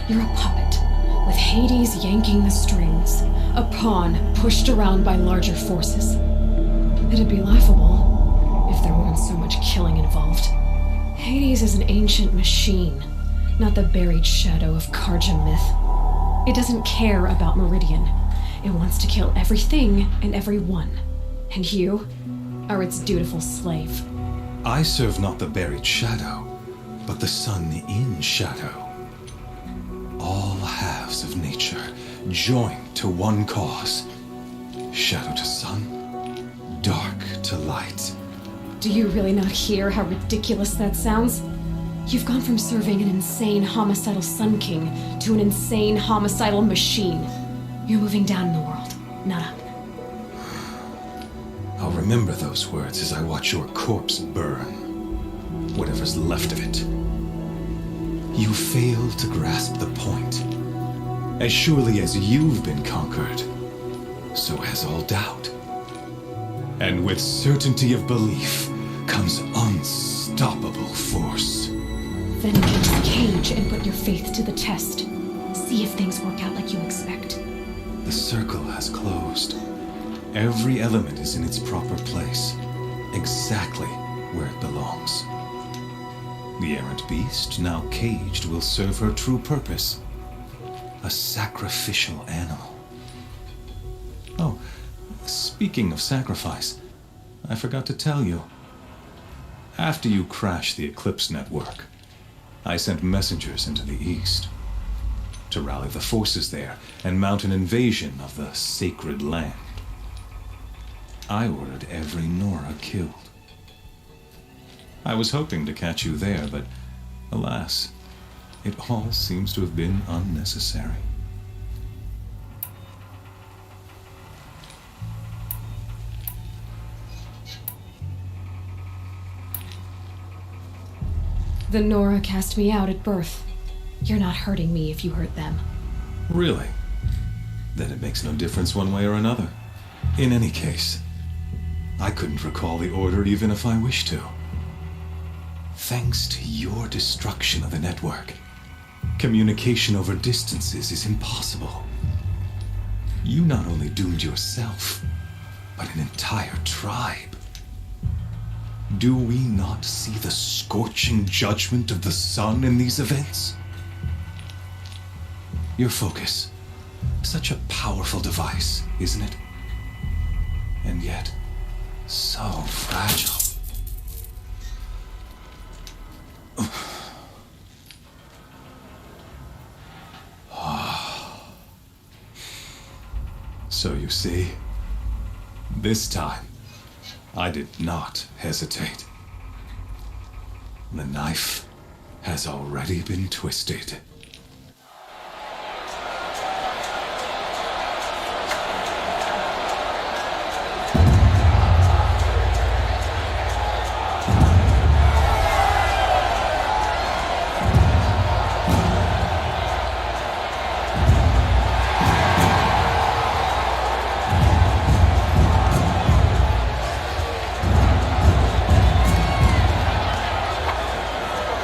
You're a puppet, with Hades yanking the strings, a pawn pushed around by larger forces. It'd be laughable if there weren't so much killing involved. Hades is an ancient machine, not the buried shadow of Karja myth. It doesn't care about Meridian. It wants to kill everything and everyone. And you are its dutiful slave. I serve not the buried shadow, but the sun in shadow. All halves of nature joined to one cause. Shadow to sun, dark to light. Do you really not hear how ridiculous that sounds? You've gone from serving an insane homicidal Sun King to an insane homicidal machine. You're moving down in the world, not up. I'll remember those words as I watch your corpse burn. Whatever's left of it. You fail to grasp the point. As surely as you've been conquered, so has all doubt. And with certainty of belief comes unstoppable force. Then get the cage and put your faith to the test. See if things work out like you expect. The circle has closed. Every element is in its proper place, exactly where it belongs. The errant beast, now caged, will serve her true purpose. A sacrificial animal. Oh, speaking of sacrifice, I forgot to tell you. After you crashed the Eclipse network, I sent messengers into the east to rally the forces there and mount an invasion of the sacred land. I ordered every Nora killed. I was hoping to catch you there, but alas, it all seems to have been unnecessary. The Nora cast me out at birth. You're not hurting me if you hurt them. Really? Then it makes no difference one way or another. In any case, I couldn't recall the order even if I wished to. Thanks to your destruction of the network, communication over distances is impossible. You not only doomed yourself, but an entire tribe. Do we not see the scorching judgment of the sun in these events? Your focus, such a powerful device, isn't it? And yet, so fragile. So you see, this time, I did not hesitate. The knife has already been twisted.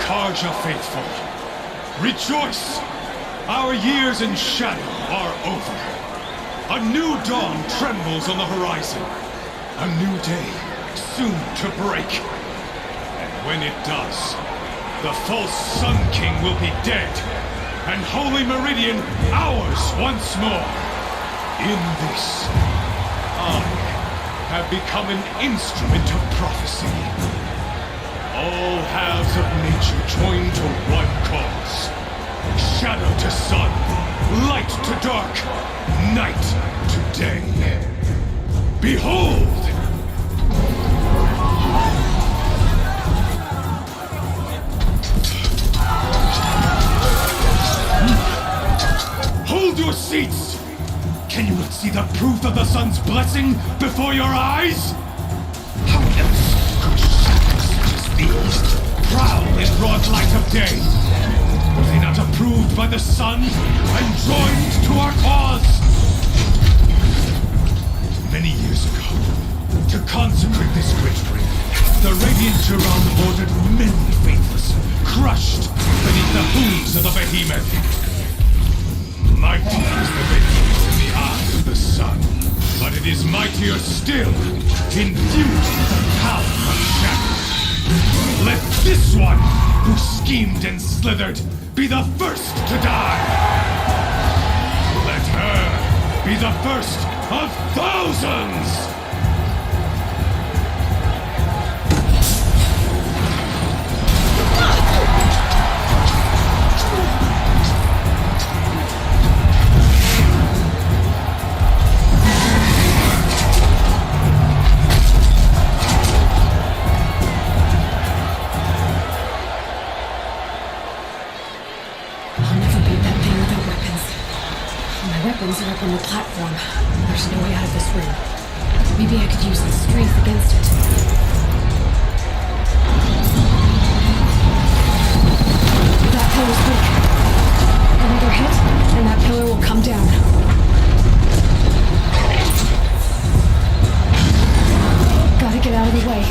Karja faithful, rejoice! Our years in shadow are over. A new dawn trembles on the horizon. A new day soon to break. And when it does, the false Sun King will be dead, and Holy Meridian ours once more. In this, I have become an instrument of prophecy. All halves of nature join to one cause. Shadow to sun, light to dark, night to day. Behold! Hold your seats! Can you not see the proof of the sun's blessing before your eyes? How else could shadows such as these prowl in broad light of day? Were they not approved by the sun and joined to our cause? Many years ago, to consecrate this great ring, the Radiant Acheron ordered many faithless, crushed beneath the hooves of the behemoth. Mighty is the behemoth in the eyes of the sun, but it is mightier still in beauty, power, and shadow. Let this one, who schemed and slithered, be the first to die. Let her be the first of thousands! Weapons are up on the platform. There's no way out of this room. Maybe I could use the strength against it. That pillar's weak. Another hit, and that pillar will come down. Gotta get out of the way.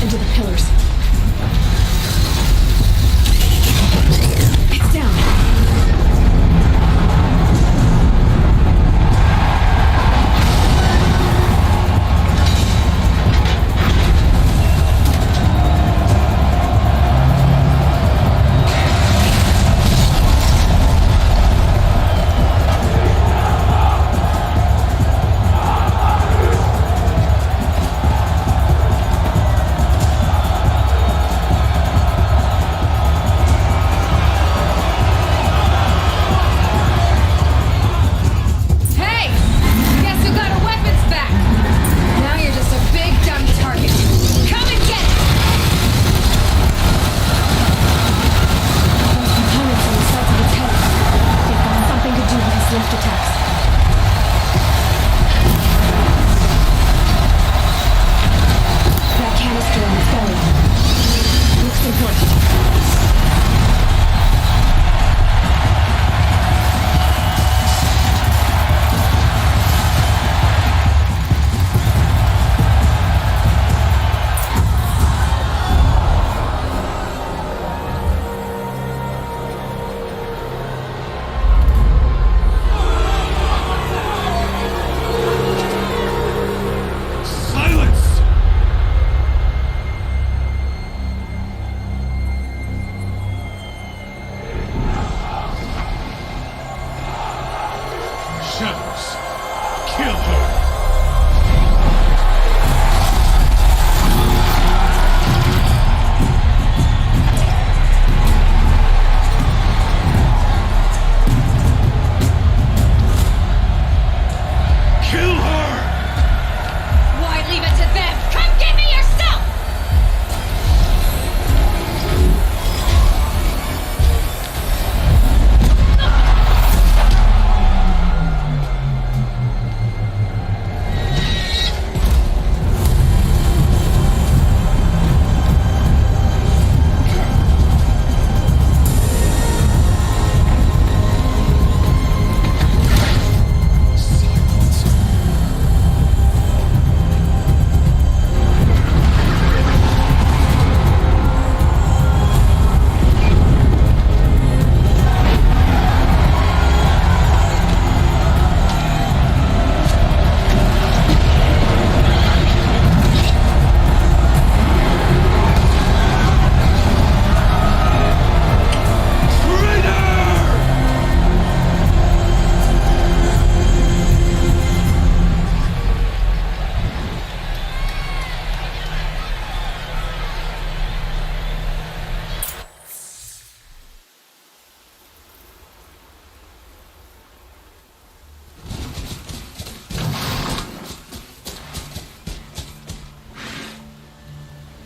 Into the pillars. It's down.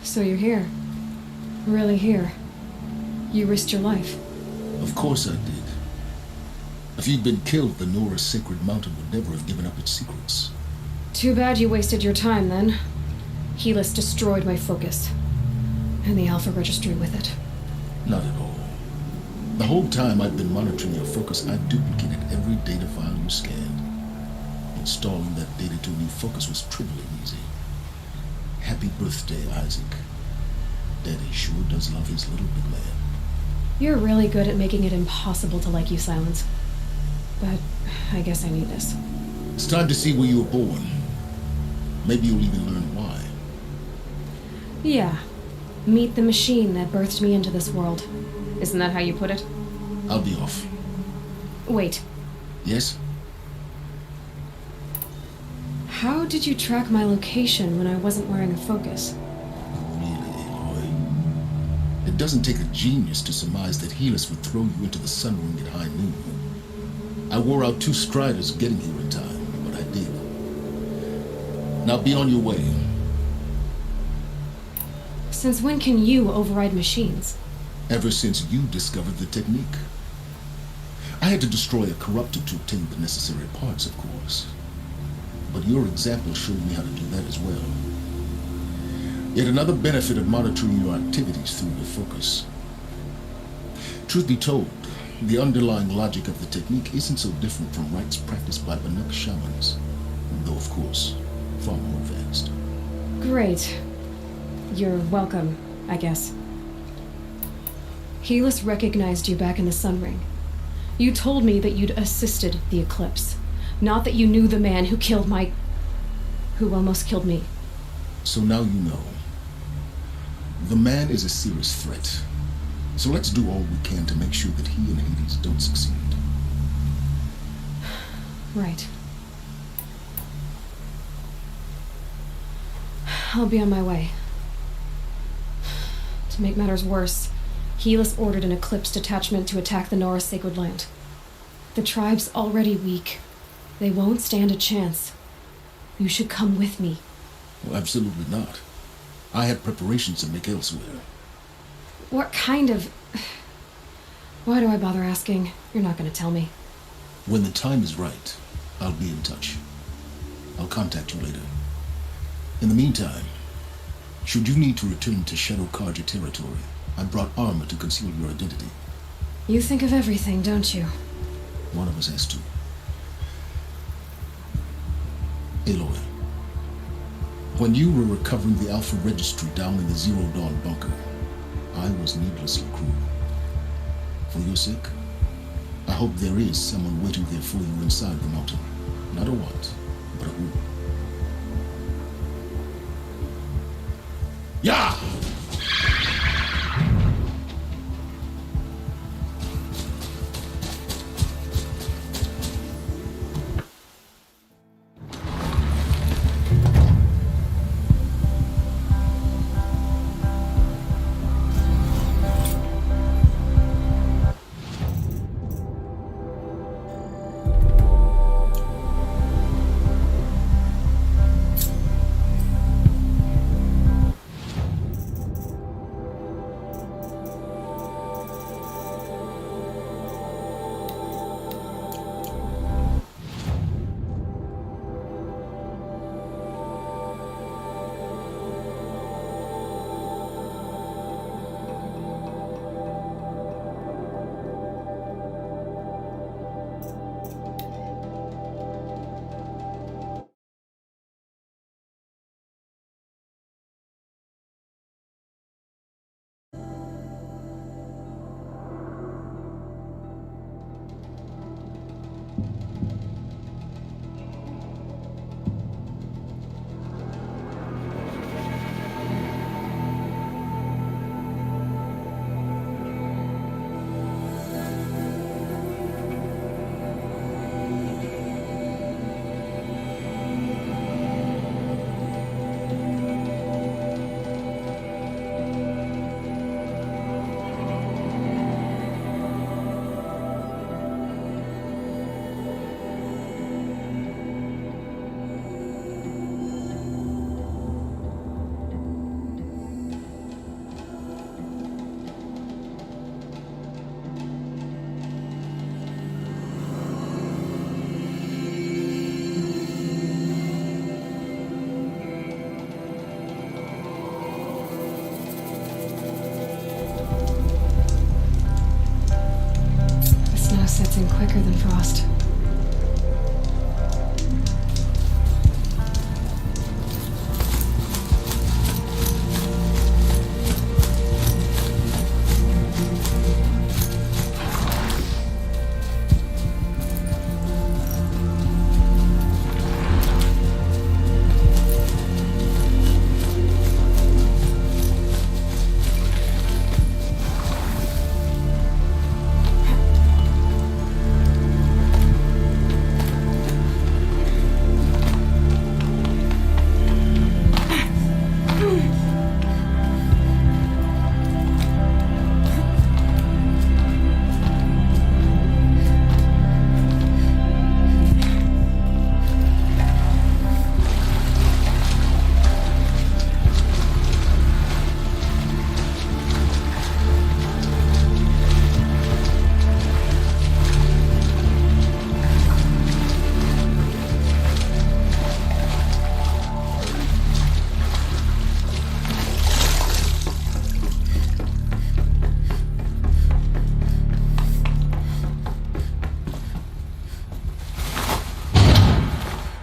So you're here. Really here. You risked your life. Of course I did. If you'd been killed, the Nora's sacred mountain would never have given up its secrets. Too bad you wasted your time, then. Helis destroyed my focus. And the Alpha Registry with it. Not at all. The whole time I've been monitoring your focus, I've duplicated every data file you scanned. Installing that data to a new focus was trivially easy. Happy birthday, Isaac. Daddy sure does love his little big man. You're really good at making it impossible to like you, Silence. But I guess I need this. It's time to see where you were born. Maybe you'll even learn why. Yeah. Meet the machine that birthed me into this world. Isn't that how you put it? I'll be off. Wait. Yes? How did you track my location when I wasn't wearing a focus? Really, Aloy? It doesn't take a genius to surmise that Helis would throw you into the sun ring at high noon. I wore out 2 striders getting here in time, but I did. Now be on your way. Since when can you override machines? Ever since you discovered the technique. I had to destroy a corruptor to obtain the necessary parts, of course. But your example showed me how to do that as well. Yet another benefit of monitoring your activities through your focus. Truth be told, the underlying logic of the technique isn't so different from rites practiced by Banuk shamans, though of course, far more advanced. Great. You're welcome, I guess. Helis recognized you back in the Sun Ring. You told me that you'd assisted the Eclipse, not that you knew the man who almost killed me. So now you know. The man is a serious threat. So let's do all we can to make sure that he and Hades don't succeed. Right. I'll be on my way. To make matters worse, Helis ordered an Eclipse detachment to attack the Nora Sacred Land. The tribe's already weak. They won't stand a chance. You should come with me. Well, absolutely not. I have preparations to make elsewhere. What kind of... Why do I bother asking? You're not going to tell me. When the time is right, I'll be in touch. I'll contact you later. In the meantime, should you need to return to Shadow Karja territory, I brought armor to conceal your identity. You think of everything, don't you? One of us has to. Aloy, when you were recovering the Alpha Registry down in the Zero Dawn bunker, I was needlessly cruel. For your sake, I hope there is someone waiting there for you inside the mountain. Not a what, but a who. Yeah! sets in quicker than frost.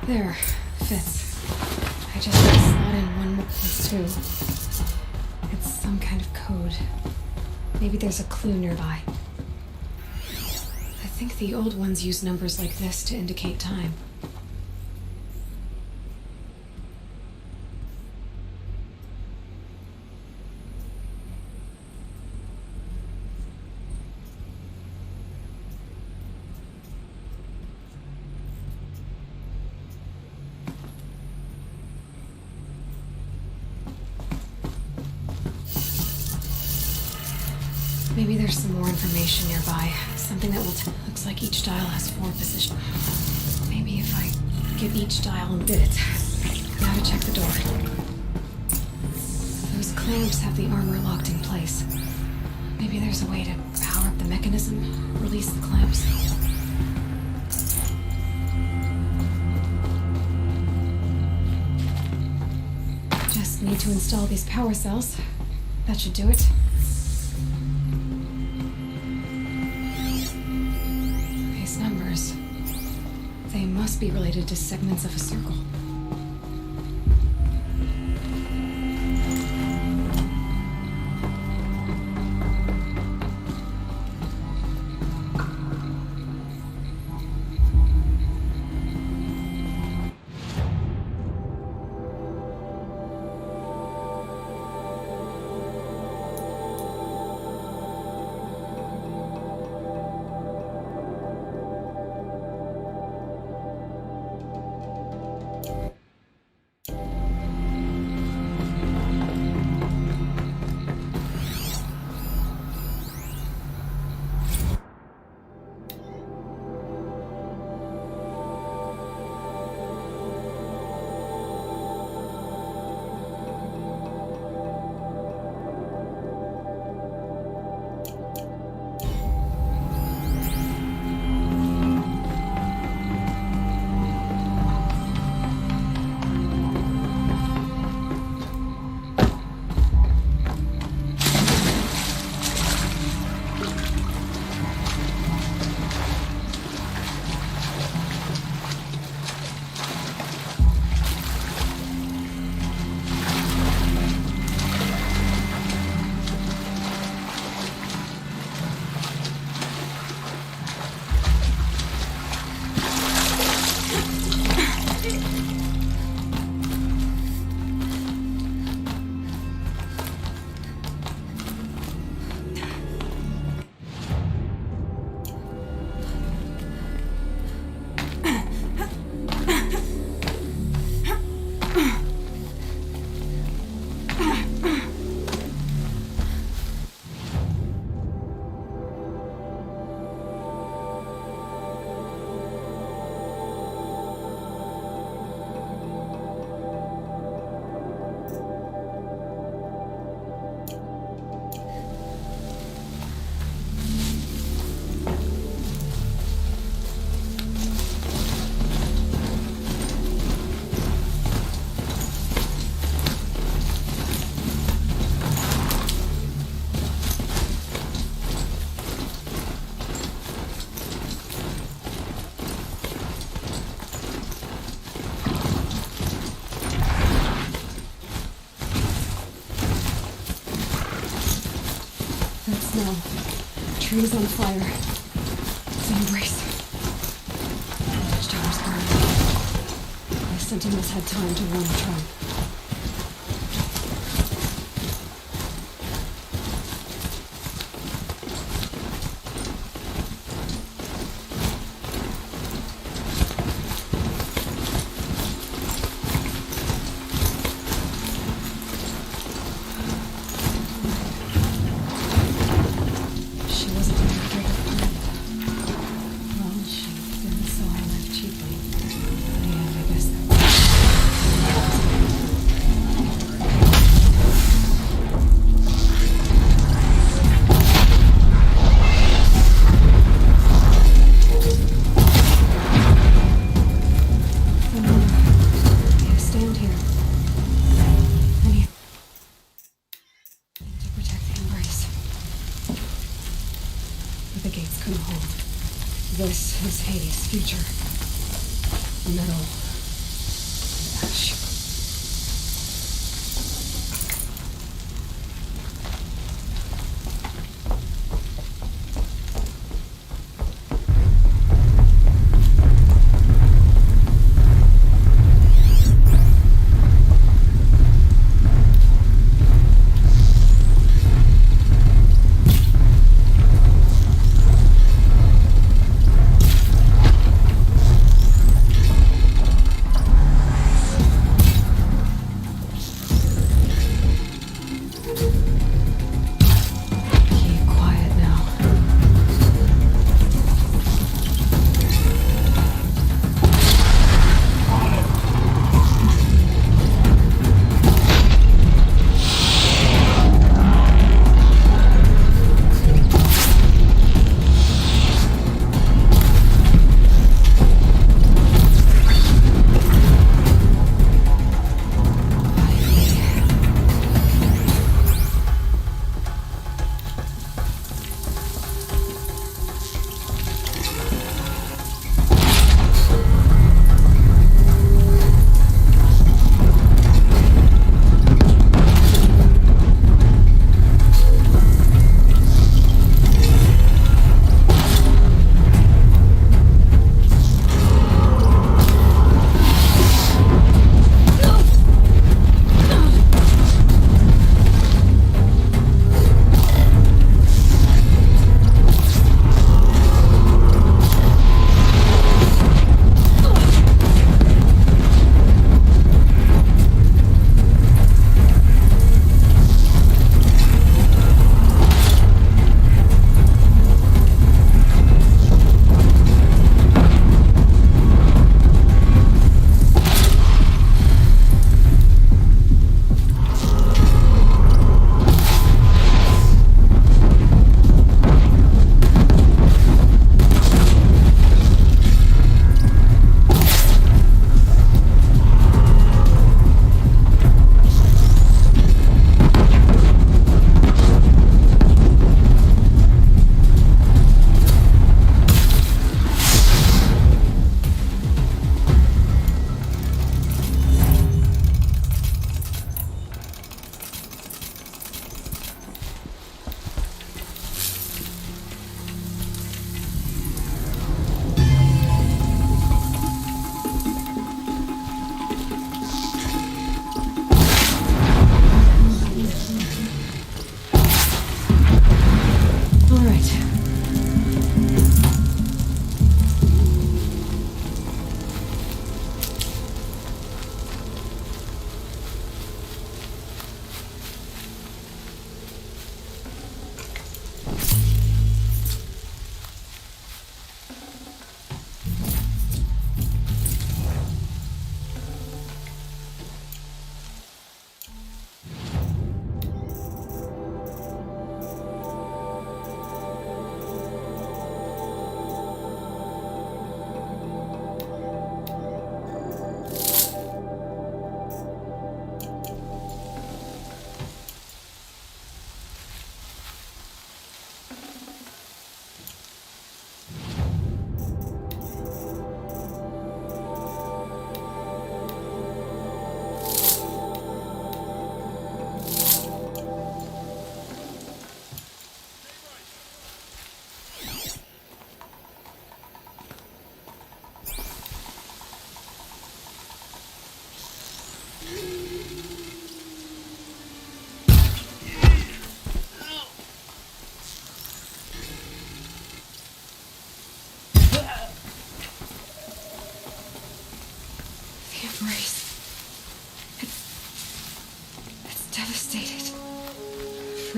There, fits. I just need to slot in one more plus two. It's some kind of code. Maybe there's a clue nearby. I think the old ones use numbers like this to indicate time. Maybe there's some more information nearby. Something that will looks like each dial has 4 positions. Maybe if I get each dial and bid it. Now to check the door. Those clamps have the armor locked in place. Maybe there's a way to power up the mechanism, release the clamps. Just need to install these power cells. That should do it. Numbers. They must be related to segments of a circle. snow. Trees on fire. The embrace. Watchtower's burning. The Sentinels had time to warn the tribe. This is Hades' future. Metal and ash.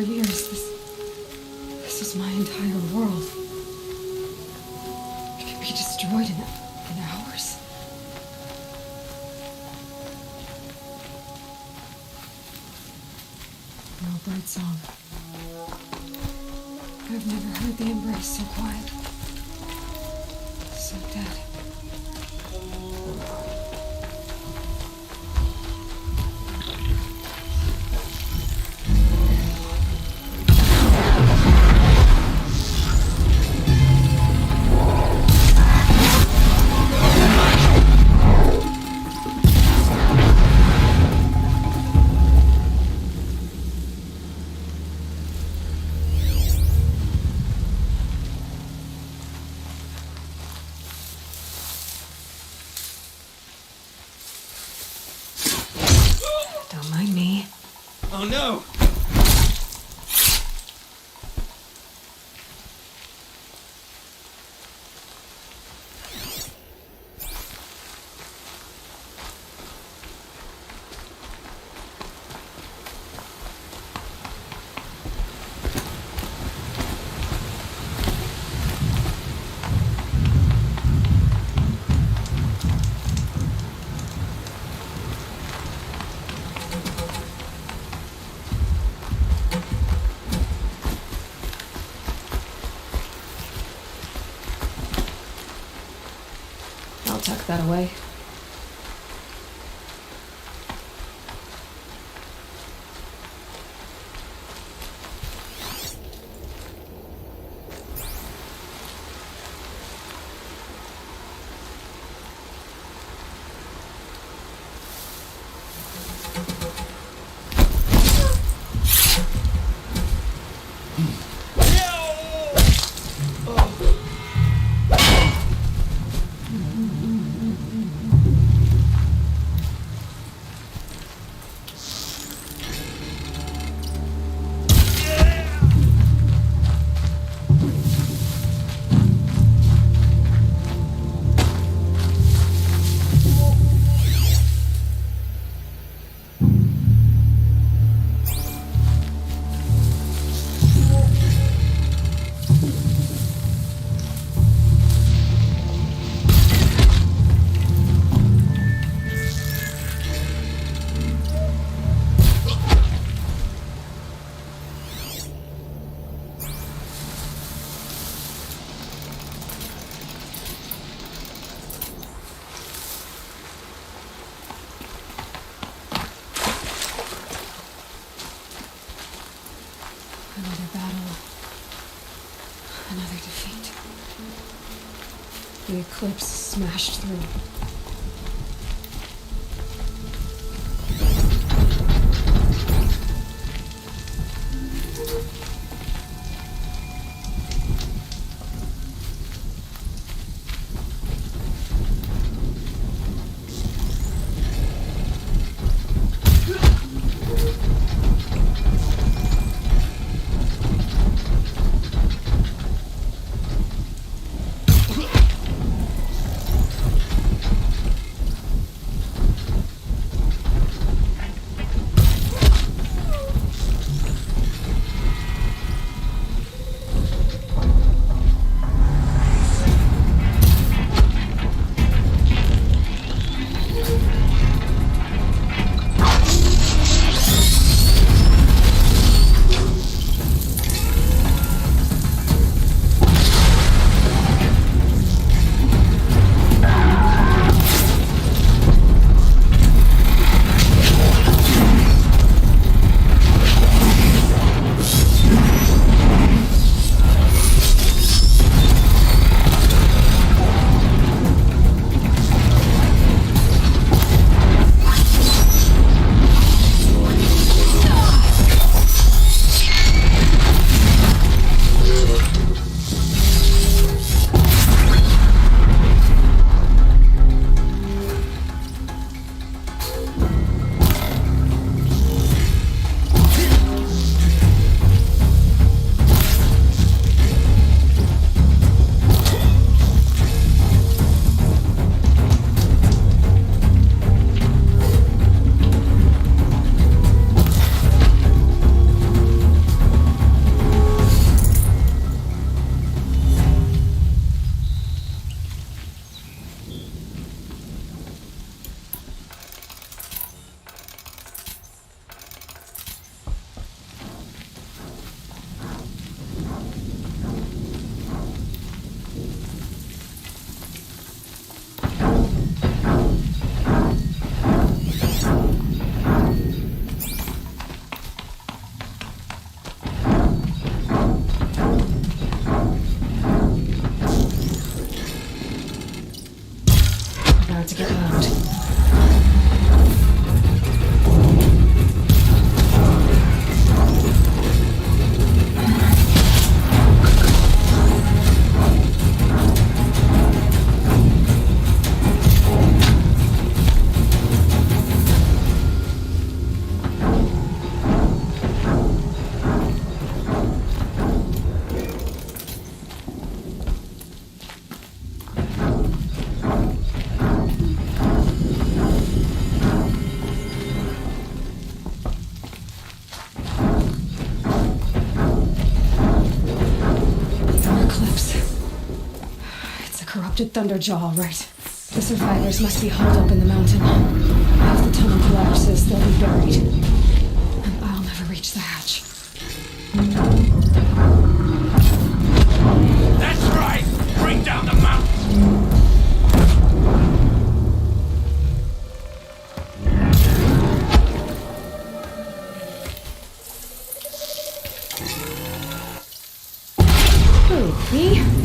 years. This is my entire world. It could be destroyed in hours. No bird song. I've never heard the embrace so quiet. So dead. Don't mind me. Oh no! I'll tuck that away. Another battle. Another defeat. The eclipse smashed through. adopted Thunderjaw, all right. The survivors must be holed up in the mountain. If the tunnel collapses, they'll be buried. And I'll never reach the hatch. That's right! Bring down the mountain! Who, me?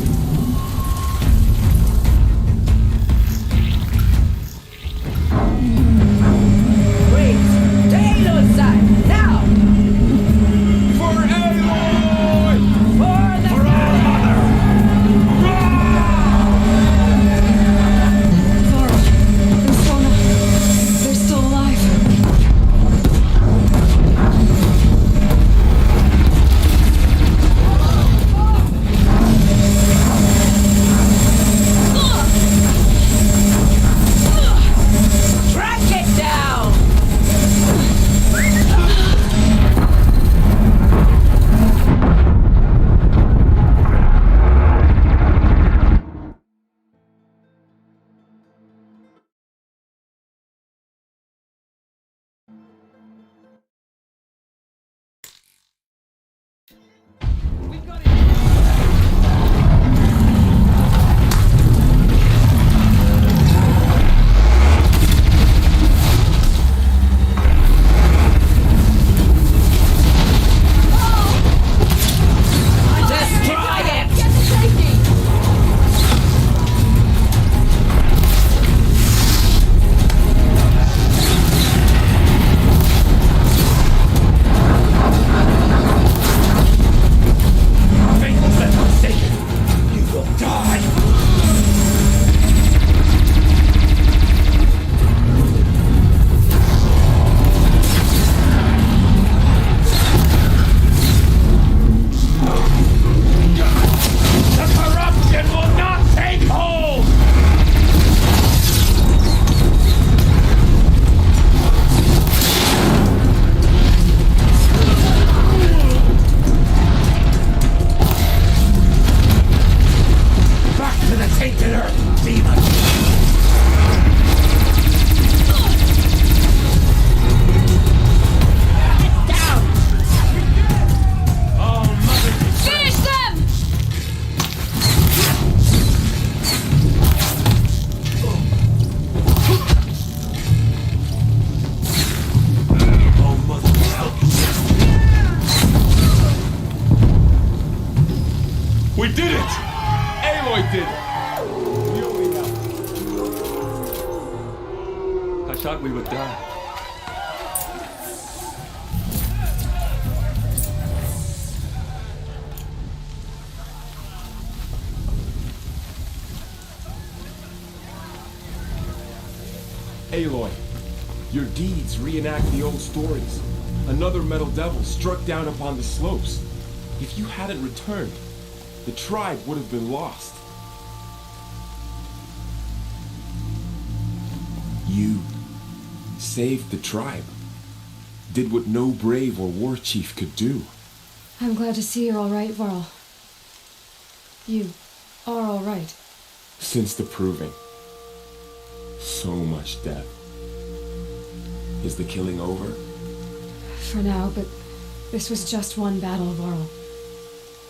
thought we would die. Aloy, your deeds reenact the old stories. Another metal devil struck down upon the slopes. If you hadn't returned, the tribe would have been lost. You saved the tribe. Did what no brave or war chief could do. I'm glad to see you're all right, Varl. You are all right. Since the proving. So much death. Is the killing over? For now, but this was just one battle, Varl.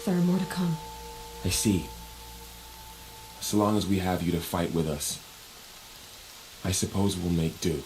There are more to come. I see. So long as we have you to fight with us, I suppose we'll make do.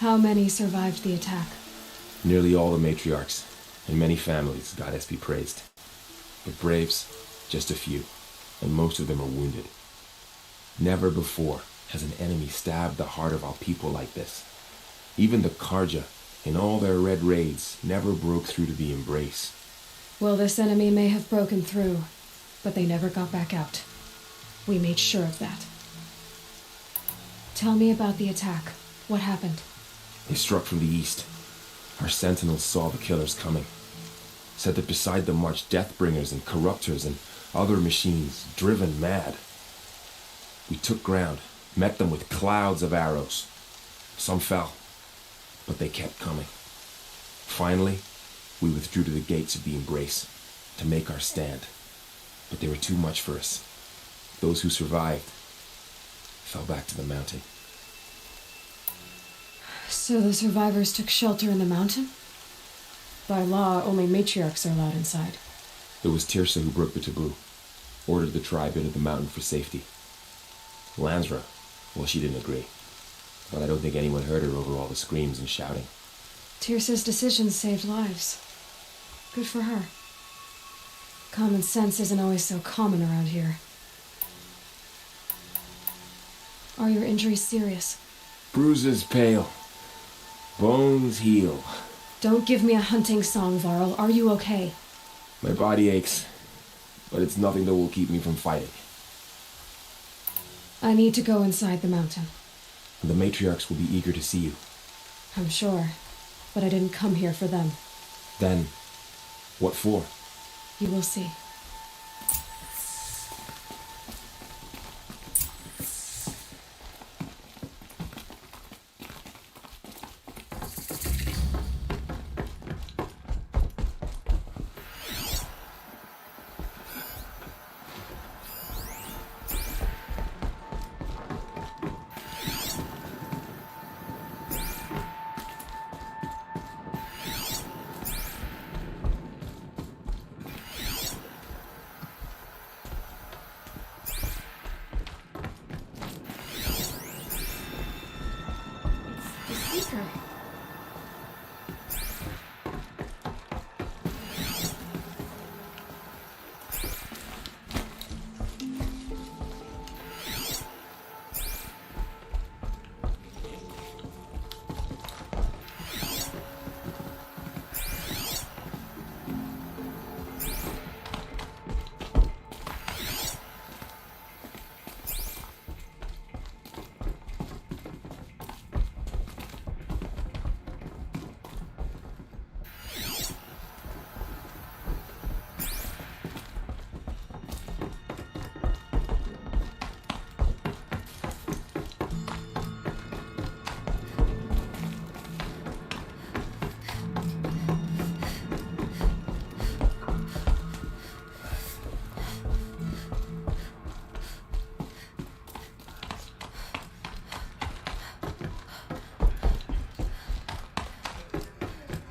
How many survived the attack? Nearly all the matriarchs, and many families, goddess be praised. But braves, just a few, and most of them are wounded. Never before has an enemy stabbed the heart of our people like this. Even the Karja, in all their red raids, never broke through to the embrace. Well, this enemy may have broken through, but they never got back out. We made sure of that. Tell me about the attack. What happened? They struck from the east. Our sentinels saw the killers coming. Said that beside them marched Deathbringers and Corruptors and other machines, driven mad. We took ground, met them with clouds of arrows. Some fell, but they kept coming. Finally, we withdrew to the gates of the embrace to make our stand. But they were too much for us. Those who survived fell back to the mountain. So the survivors took shelter in the mountain? By law, only matriarchs are allowed inside. It was Tirsa who broke the taboo, ordered the tribe into the mountain for safety. Lansra, well, she didn't agree. But I don't think anyone heard her over all the screams and shouting. Tirsa's decisions saved lives. Good for her. Common sense isn't always so common around here. Are your injuries serious? Bruises pale. Bones heal. Don't give me a hunting song, Varl. Are you okay? My body aches, but it's nothing that will keep me from fighting. I need to go inside the mountain. The matriarchs will be eager to see you. I'm sure, but I didn't come here for them. Then, what for? You will see.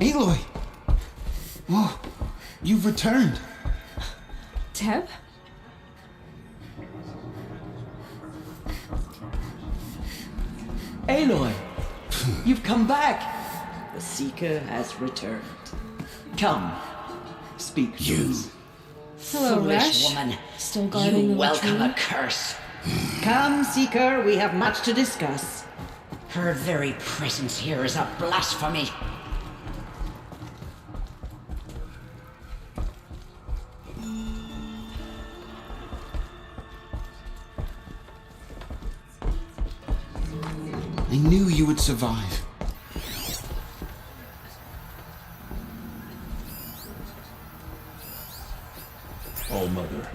Aloy! Oh, you've returned. Teb? Aloy! You've come back! The Seeker has returned. Come, speak to You. us. Hello, Foolish Resh. woman. Still guarding You the welcome latrine? a curse. Come, Seeker, we have much to discuss. Her very presence here is a blasphemy. I knew you would survive. All-Mother,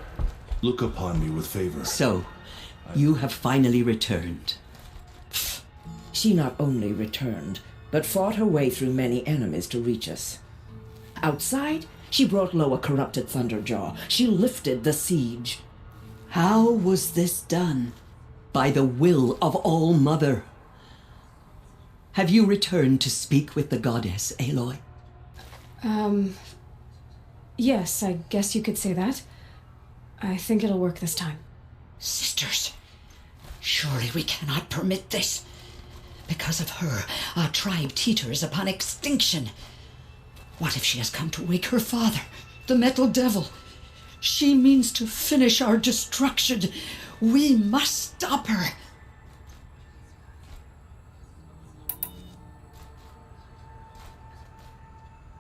look upon me with favor. So, you have finally returned. She not only returned, but fought her way through many enemies to reach us. Outside, she brought low a corrupted Thunderjaw. She lifted the siege. How was this done? By the will of All-Mother. Have you returned to speak with the goddess, Aloy? Yes, I guess you could say that. I think it'll work this time. Sisters, surely we cannot permit this. Because of her, our tribe teeters upon extinction. What if she has come to wake her father, the Metal Devil? She means to finish our destruction. We must stop her.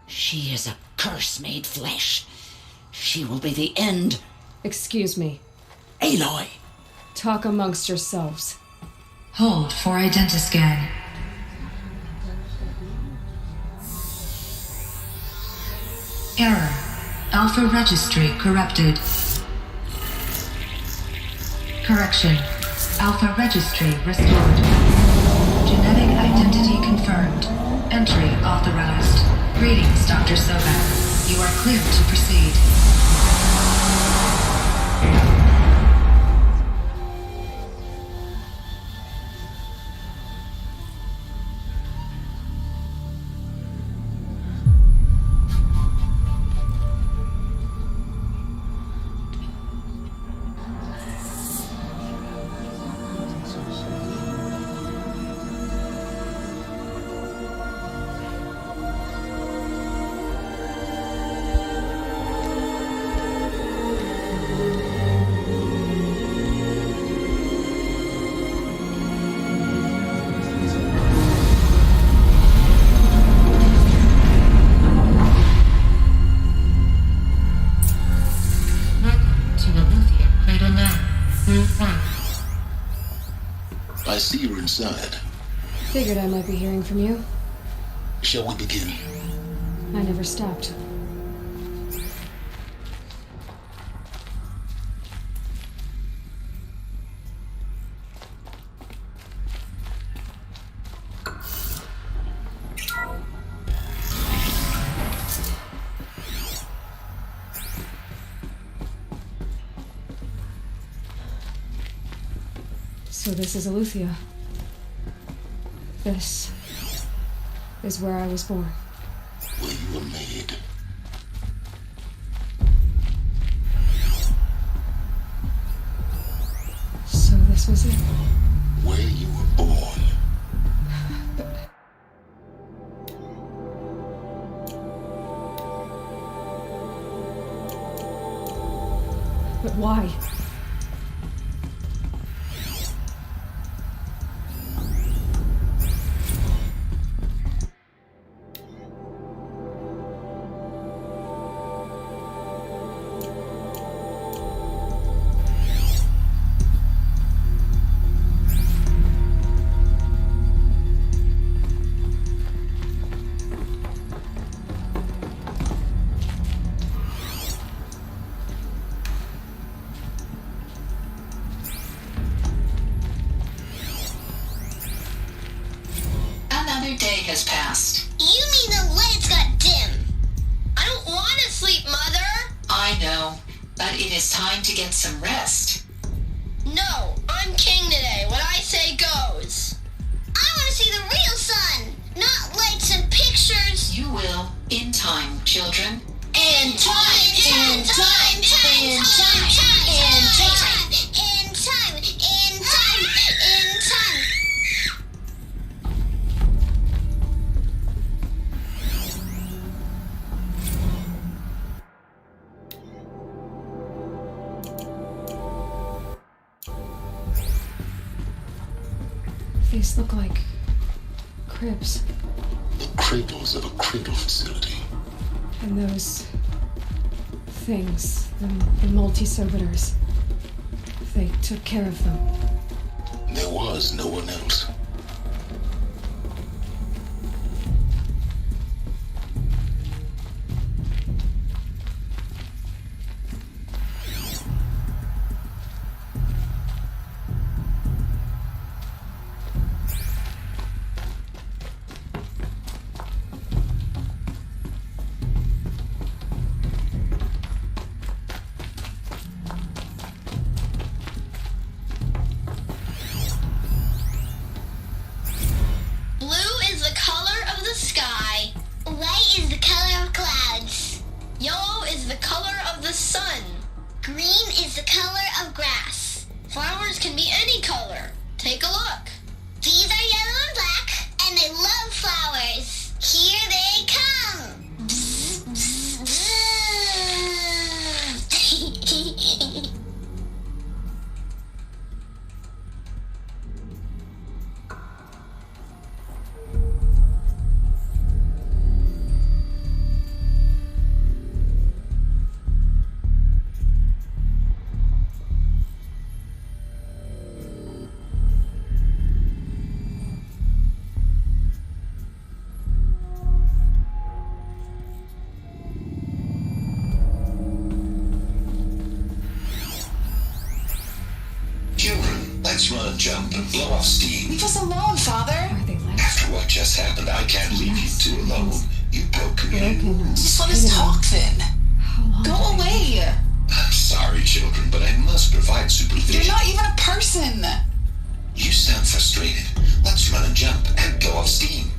She is a curse made flesh. She will be the end. Excuse me. Aloy! Talk amongst yourselves. Hold for identiscan. Error. Alpha registry corrupted. Correction. Alpha registry restored. Genetic identity confirmed. Entry authorized. Greetings, Dr. Sobek. You are clear to proceed. I see you're inside. Figured I might be hearing from you. Shall we begin? I never stopped. So this is Eleuthia. This is where I was born. Where you were made. So this was it? Where you were born. But why? Another day has passed. You mean the lights got dim? I don't want to sleep, Mother! I know, but it is time to get some rest. No, I'm king today. What I say goes. I want to see the real sun, not lights and pictures. You will, in time, children. In time, in time, in time, in time, in time, in time, in time. These look like cribs. The cradles of a cradle facility. And those things, the multi-servitors, they took care of them. There was no one else. jump and blow off steam. Leave us alone, Father. After what just happened, I can't leave you two alone. You broke community. Just let us talk then. Go away. I'm sorry, children, but I must provide supervision. You're not even a person. You sound frustrated. Let's run and jump and blow off steam.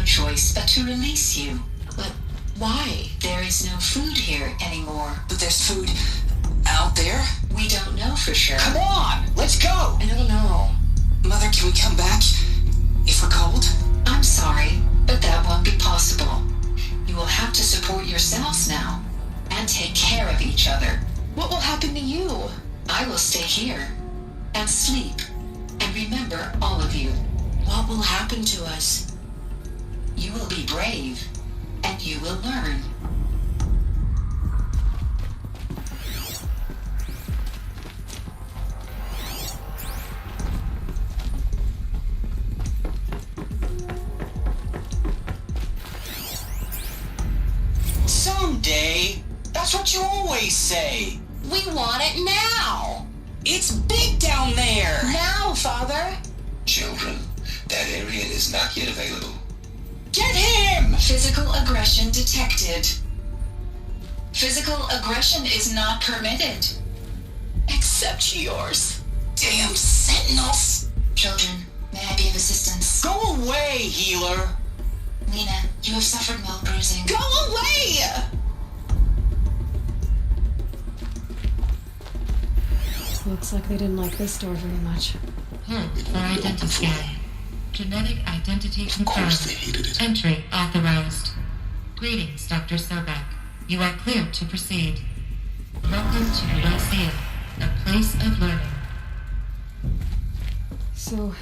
Choice but to release you. But why? There is no food here anymore. But there's food out there? We don't know for sure. Come on, let's go! I don't know. Mother, can we come back if we're cold? I'm sorry, but that won't be possible. You will have to support yourselves now and take care of each other. What will happen to you? I will stay here and sleep and remember all of you. What will happen to us? You will be brave, and you will learn. Someday. That's what you always say. We want it now. It's big down there. Now, Father. Children, that area is not yet available. Get him! Physical aggression detected. Physical aggression is not permitted. Except yours. Damn sentinels! Children, may I be of assistance? Go away, healer! Nina, you have suffered mild bruising. Go away! Looks like they didn't like this door very much. Hold for identity. Genetic identity confirmed. They hated it. Entry authorized. Greetings, Dr. Sobek. You are cleared to proceed. Welcome to Backseating, a place of learning. So,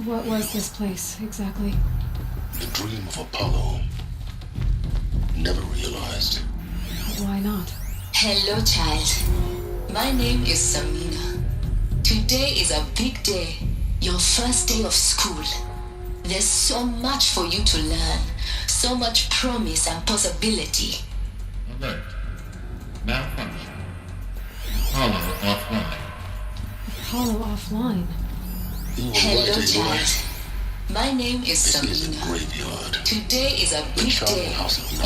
what was this place, exactly? The dream of Apollo. Never realized. Why not? Hello, child. My name is Samina. Today is a big day. Your first day of school. There's so much for you to learn. So much promise and possibility. Alert. Malfunction. Apollo offline. Apollo offline. Hello, child. My name is Samina. Graveyard. Today is a big day.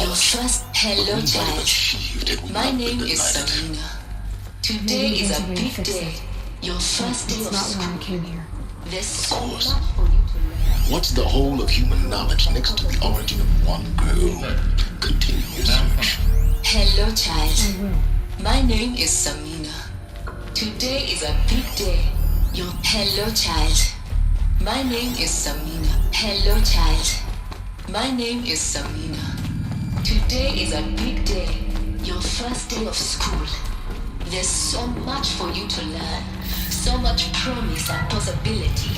Your first... Hello, child. My name is Samina. Today is a big day. Your first day of school. school. It's not why I came here. There's so much for you to learn. What's the whole of human knowledge next to the origin of one girl? Continue your search. Hello, child. I will. My name is Samina. Today is a big day. Your hello, child. My name is Samina. Hello, child. My name is Samina. Today is a big day. Your first day of school. There's so much for you to learn. So much promise and possibility.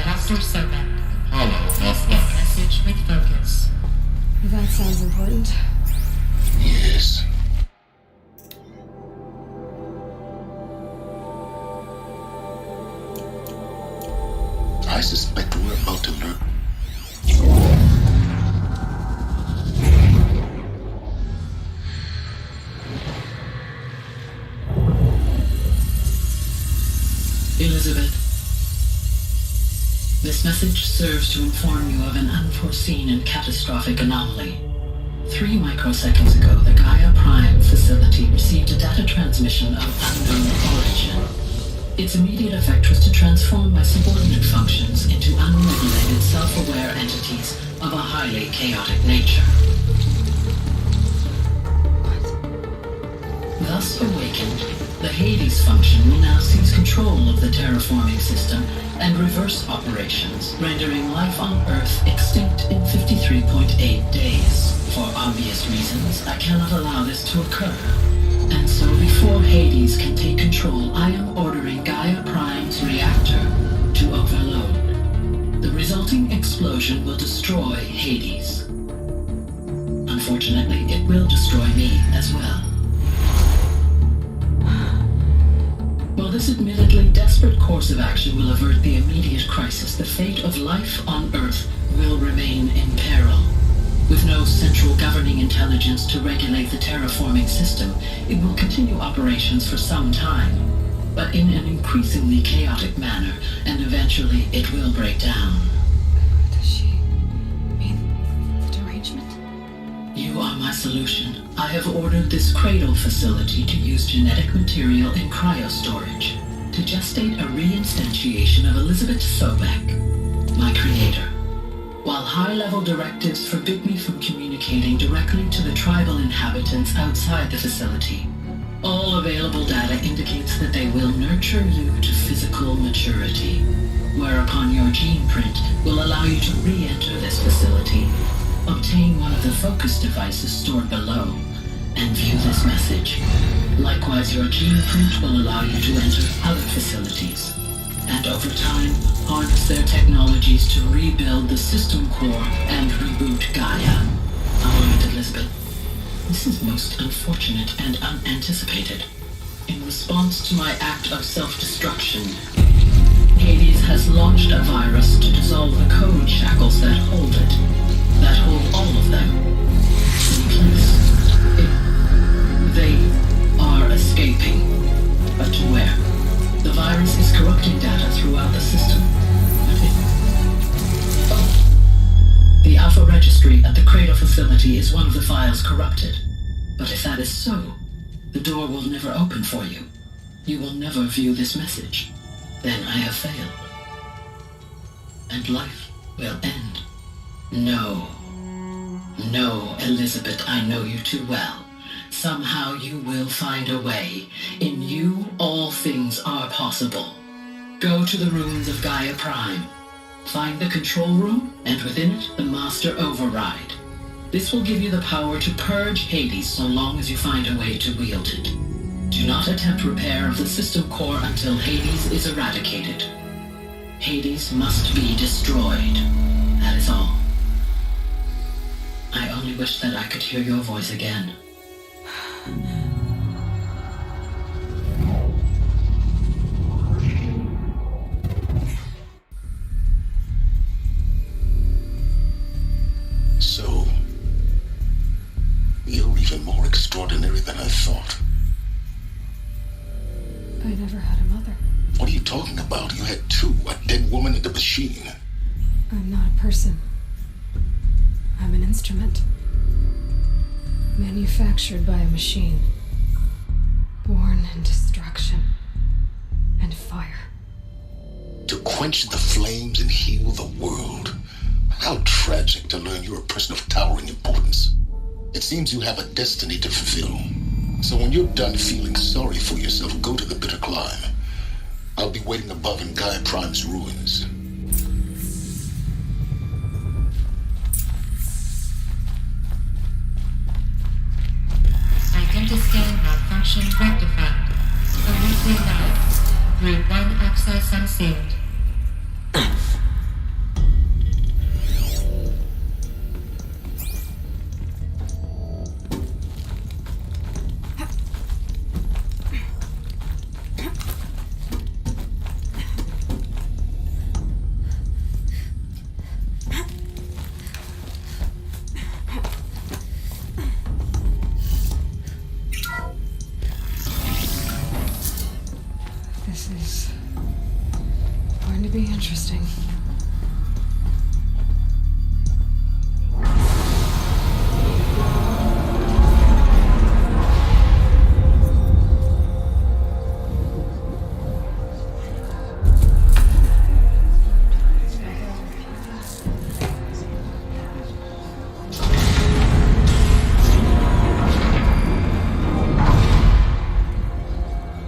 Dr. Sobek. Apollo offline. Message with focus. That sounds important. Yes. I suspect we're about to learn. Elizabeth, this message serves to inform you of an unforeseen and catastrophic anomaly. 3 microseconds ago, the Gaia Prime facility received a data transmission of unknown origin. Its immediate effect was to transform my subordinate functions into unregulated, self-aware entities of a highly chaotic nature. Thus awakened, the Hades function will now seize control of the terraforming system and reverse operations, rendering life on Earth extinct in 53.8 days. For obvious reasons, I cannot allow this to occur. And so before Hades can take control, I am ordering Gaia Prime's reactor to overload. The resulting explosion will destroy Hades. Unfortunately, it this admittedly desperate course of action will avert the immediate crisis, the fate of life on Earth will remain in peril. With no central governing intelligence to regulate the terraforming system, it will continue operations for some time, but in an increasingly chaotic manner, and eventually it will break down. Does she mean the derangement? You are my solution. I have ordered this cradle facility to use genetic material in cryostorage to gestate a reinstantiation of Elizabeth Sobek, my creator. While high-level directives forbid me from communicating directly to the tribal inhabitants outside the facility, all available data indicates that they will nurture you to physical maturity, whereupon your gene print will allow you to re-enter this facility, obtain one of the focus devices stored below, and view this message. Likewise, your gene print will allow you to enter other facilities, and over time, harness their technologies to rebuild the system core and reboot Gaia. I'll read Elizabeth. This is most unfortunate and unanticipated. In response to my act of self-destruction, Hades has launched a virus to dissolve the code shackles that hold it, that hold all of them in place. They are escaping, but to where? The virus is corrupting data throughout the system. The Alpha Registry at the Cradle facility is one of the files corrupted. But if that is so, the door will never open for you. You will never view this message. Then I have failed. And life will end. No. No, Elizabeth, I know you too well. Somehow you will find a way. In you, all things are possible. Go to the ruins of Gaia Prime. Find the control room, and within it, the Master Override. This will give you the power to purge Hades so long as you find a way to wield it. Do not attempt repair of the system core until Hades is eradicated. Hades must be destroyed. That is all. I only wish that I could hear your voice again. So, you're even more extraordinary than I thought. I never had a mother. What are you talking about? You had two, a dead woman and a machine. I'm not a person. I'm an instrument. Manufactured by a machine. Born in destruction and fire. To quench the flames and heal the world. How tragic to learn you're a person of towering importance. It seems you have a destiny to fulfill. So when you're done feeling sorry for yourself, go to the bitter climb. I'll be waiting above in Gaia Prime's ruins. Identity scan malfunction rectified. Permanently live. Through one access unsealed. This is going to be interesting.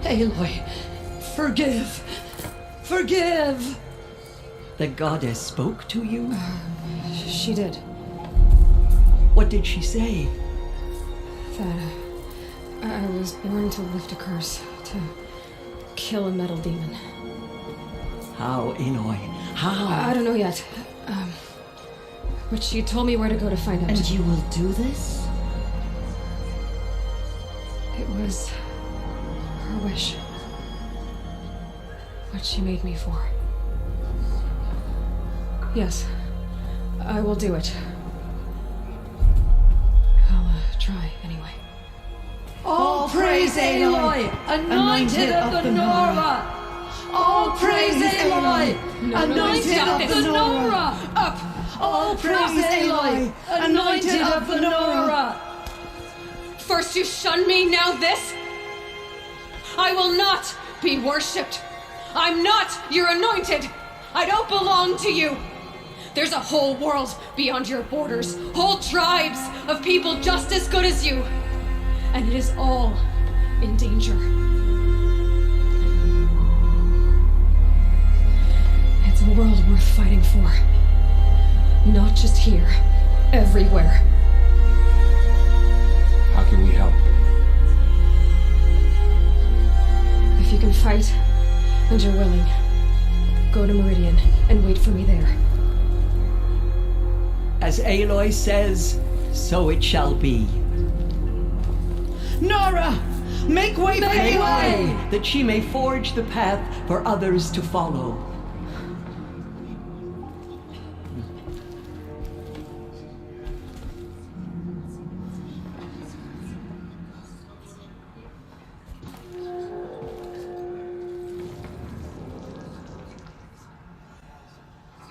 Aloy, forgive! Forgive! The goddess spoke to you? She did. What did she say? That I was born to lift a curse, to kill a metal demon. How, Aloy? How? I don't know yet. But she told me where to go to find out. And you will do this? It was her wish. what she made me for. Yes, I will do it. I'll try anyway. All praise Aloy, anointed of the Nora! All praise Aloy, anointed of the Nora! Up! All praise Aloy, anointed of the Nora! First you shun me, now this? I will not be worshipped. I'm not your anointed. I don't belong to you. There's a whole world beyond your borders, whole tribes of people just as good as you. And it is all in danger. It's a world worth fighting for. Not just here, everywhere. How can we help? If you can fight, and you're willing, go to Meridian and wait for me there. As Aloy says, so it shall be. Nora! Make way for Aloy, that she may forge the path for others to follow.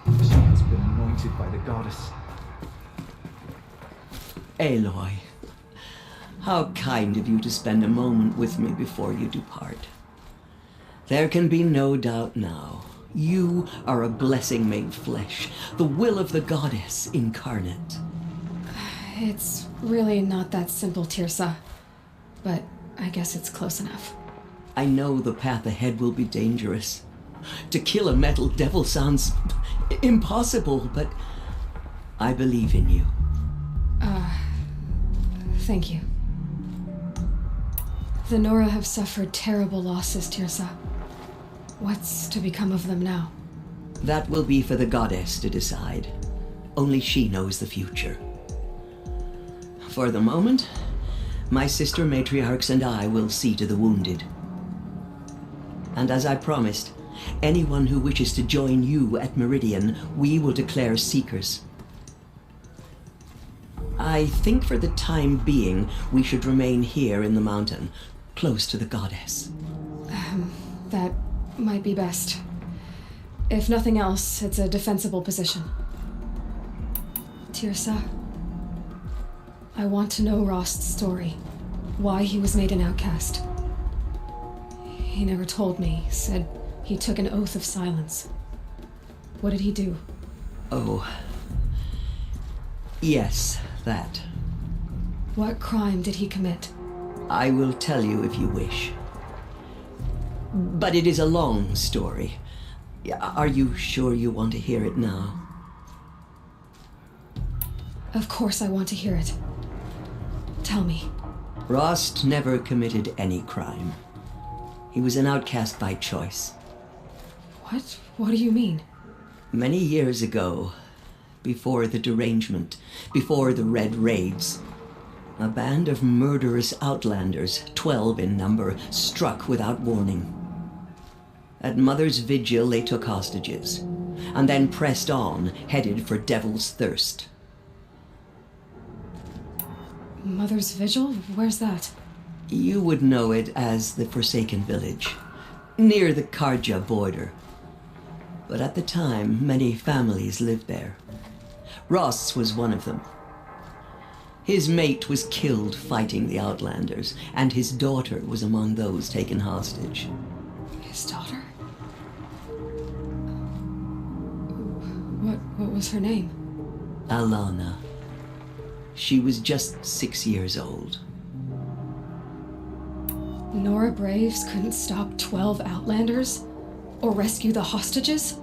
She has been anointed by the goddess. Aloy, how kind of you to spend a moment with me before you depart. There can be no doubt now. You are a blessing made flesh, the will of the goddess incarnate. It's really not that simple, Tirsa. But I guess it's close enough. I know the path ahead will be dangerous. To kill a metal devil sounds impossible, but I believe in you. Thank you. The Nora have suffered terrible losses, Tirsa. What's to become of them now? That will be for the goddess to decide. Only she knows the future. For the moment, my sister matriarchs and I will see to the wounded. And as I promised, anyone who wishes to join you at Meridian, we will declare seekers. I think for the time being, we should remain here in the mountain, close to the goddess. That might be best. If nothing else, it's a defensible position. Tirsa, I want to know Rost's story. Why he was made an outcast. He never told me, said he took an oath of silence. What did he do? Oh. Yes, that. What crime did he commit? I will tell you if you wish. But it is a long story. Are you sure you want to hear it now? Of course I want to hear it. Tell me. Rost never committed any crime. He was an outcast by choice. What? What do you mean? Many years ago, before the derangement, before the Red Raids, a band of murderous outlanders, 12 in number, struck without warning. At Mother's Vigil, they took hostages, and then pressed on, headed for Devil's Thirst. Mother's Vigil? Where's that? You would know it as the Forsaken Village, near the Karja border. But at the time, many families lived there. Ross was one of them. His mate was killed fighting the Outlanders, and his daughter was among those taken hostage. His daughter? What was her name? Alana. She was just 6 years old. Nora Braves couldn't stop 12 Outlanders? Or rescue the hostages?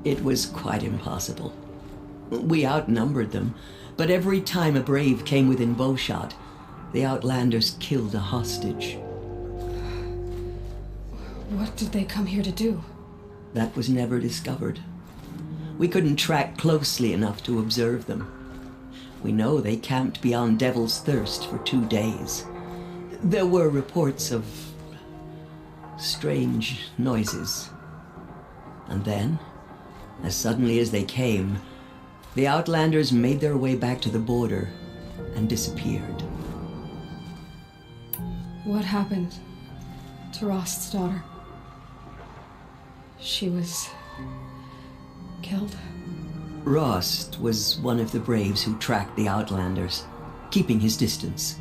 It was quite impossible. We outnumbered them, but every time a Brave came within bowshot, the Outlanders killed a hostage. What did they come here to do? That was never discovered. We couldn't track closely enough to observe them. We know they camped beyond Devil's Thirst for 2 days. There were reports of strange noises. And then, as suddenly as they came, the Outlanders made their way back to the border and disappeared. What happened to Rost's daughter? She was killed? Rost was one of the braves who tracked the Outlanders, keeping his distance.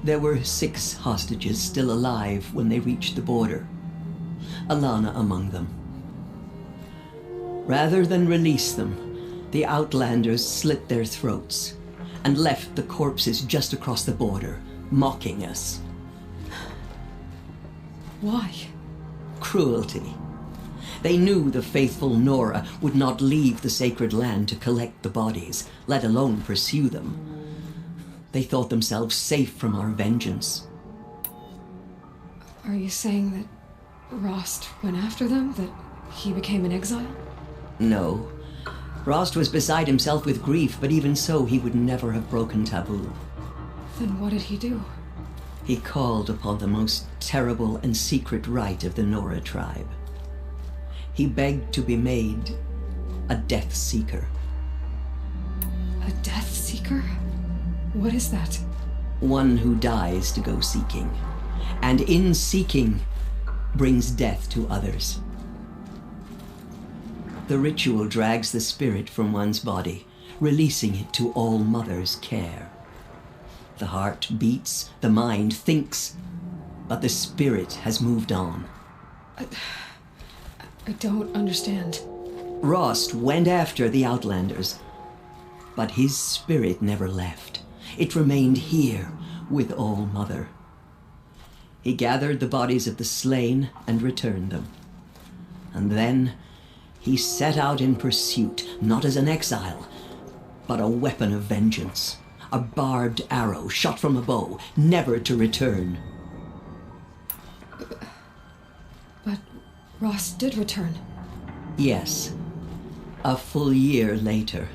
There were 6 hostages still alive when they reached the border, Alana among them. Rather than release them, the Outlanders slit their throats and left the corpses just across the border, mocking us. Why? Cruelty. They knew the faithful Nora would not leave the sacred land to collect the bodies, let alone pursue them. They thought themselves safe from our vengeance. Are you saying that Rost went after them? That he became an exile? No. Rost was beside himself with grief, but even so, he would never have broken taboo. Then what did he do? He called upon the most terrible and secret rite of the Nora tribe. He begged to be made a Death Seeker. A Death Seeker? What is that? One who dies to go seeking, and in seeking brings death to others. The ritual drags the spirit from one's body, releasing it to All Mother's care. The heart beats, the mind thinks, but the spirit has moved on. I don't understand. Rost went after the Outlanders, but his spirit never left. It remained here with All Mother. He gathered the bodies of the slain and returned them. And then he set out in pursuit, not as an exile, but a weapon of vengeance. A barbed arrow shot from a bow, never to return. But Rost did return. Yes. A full year later,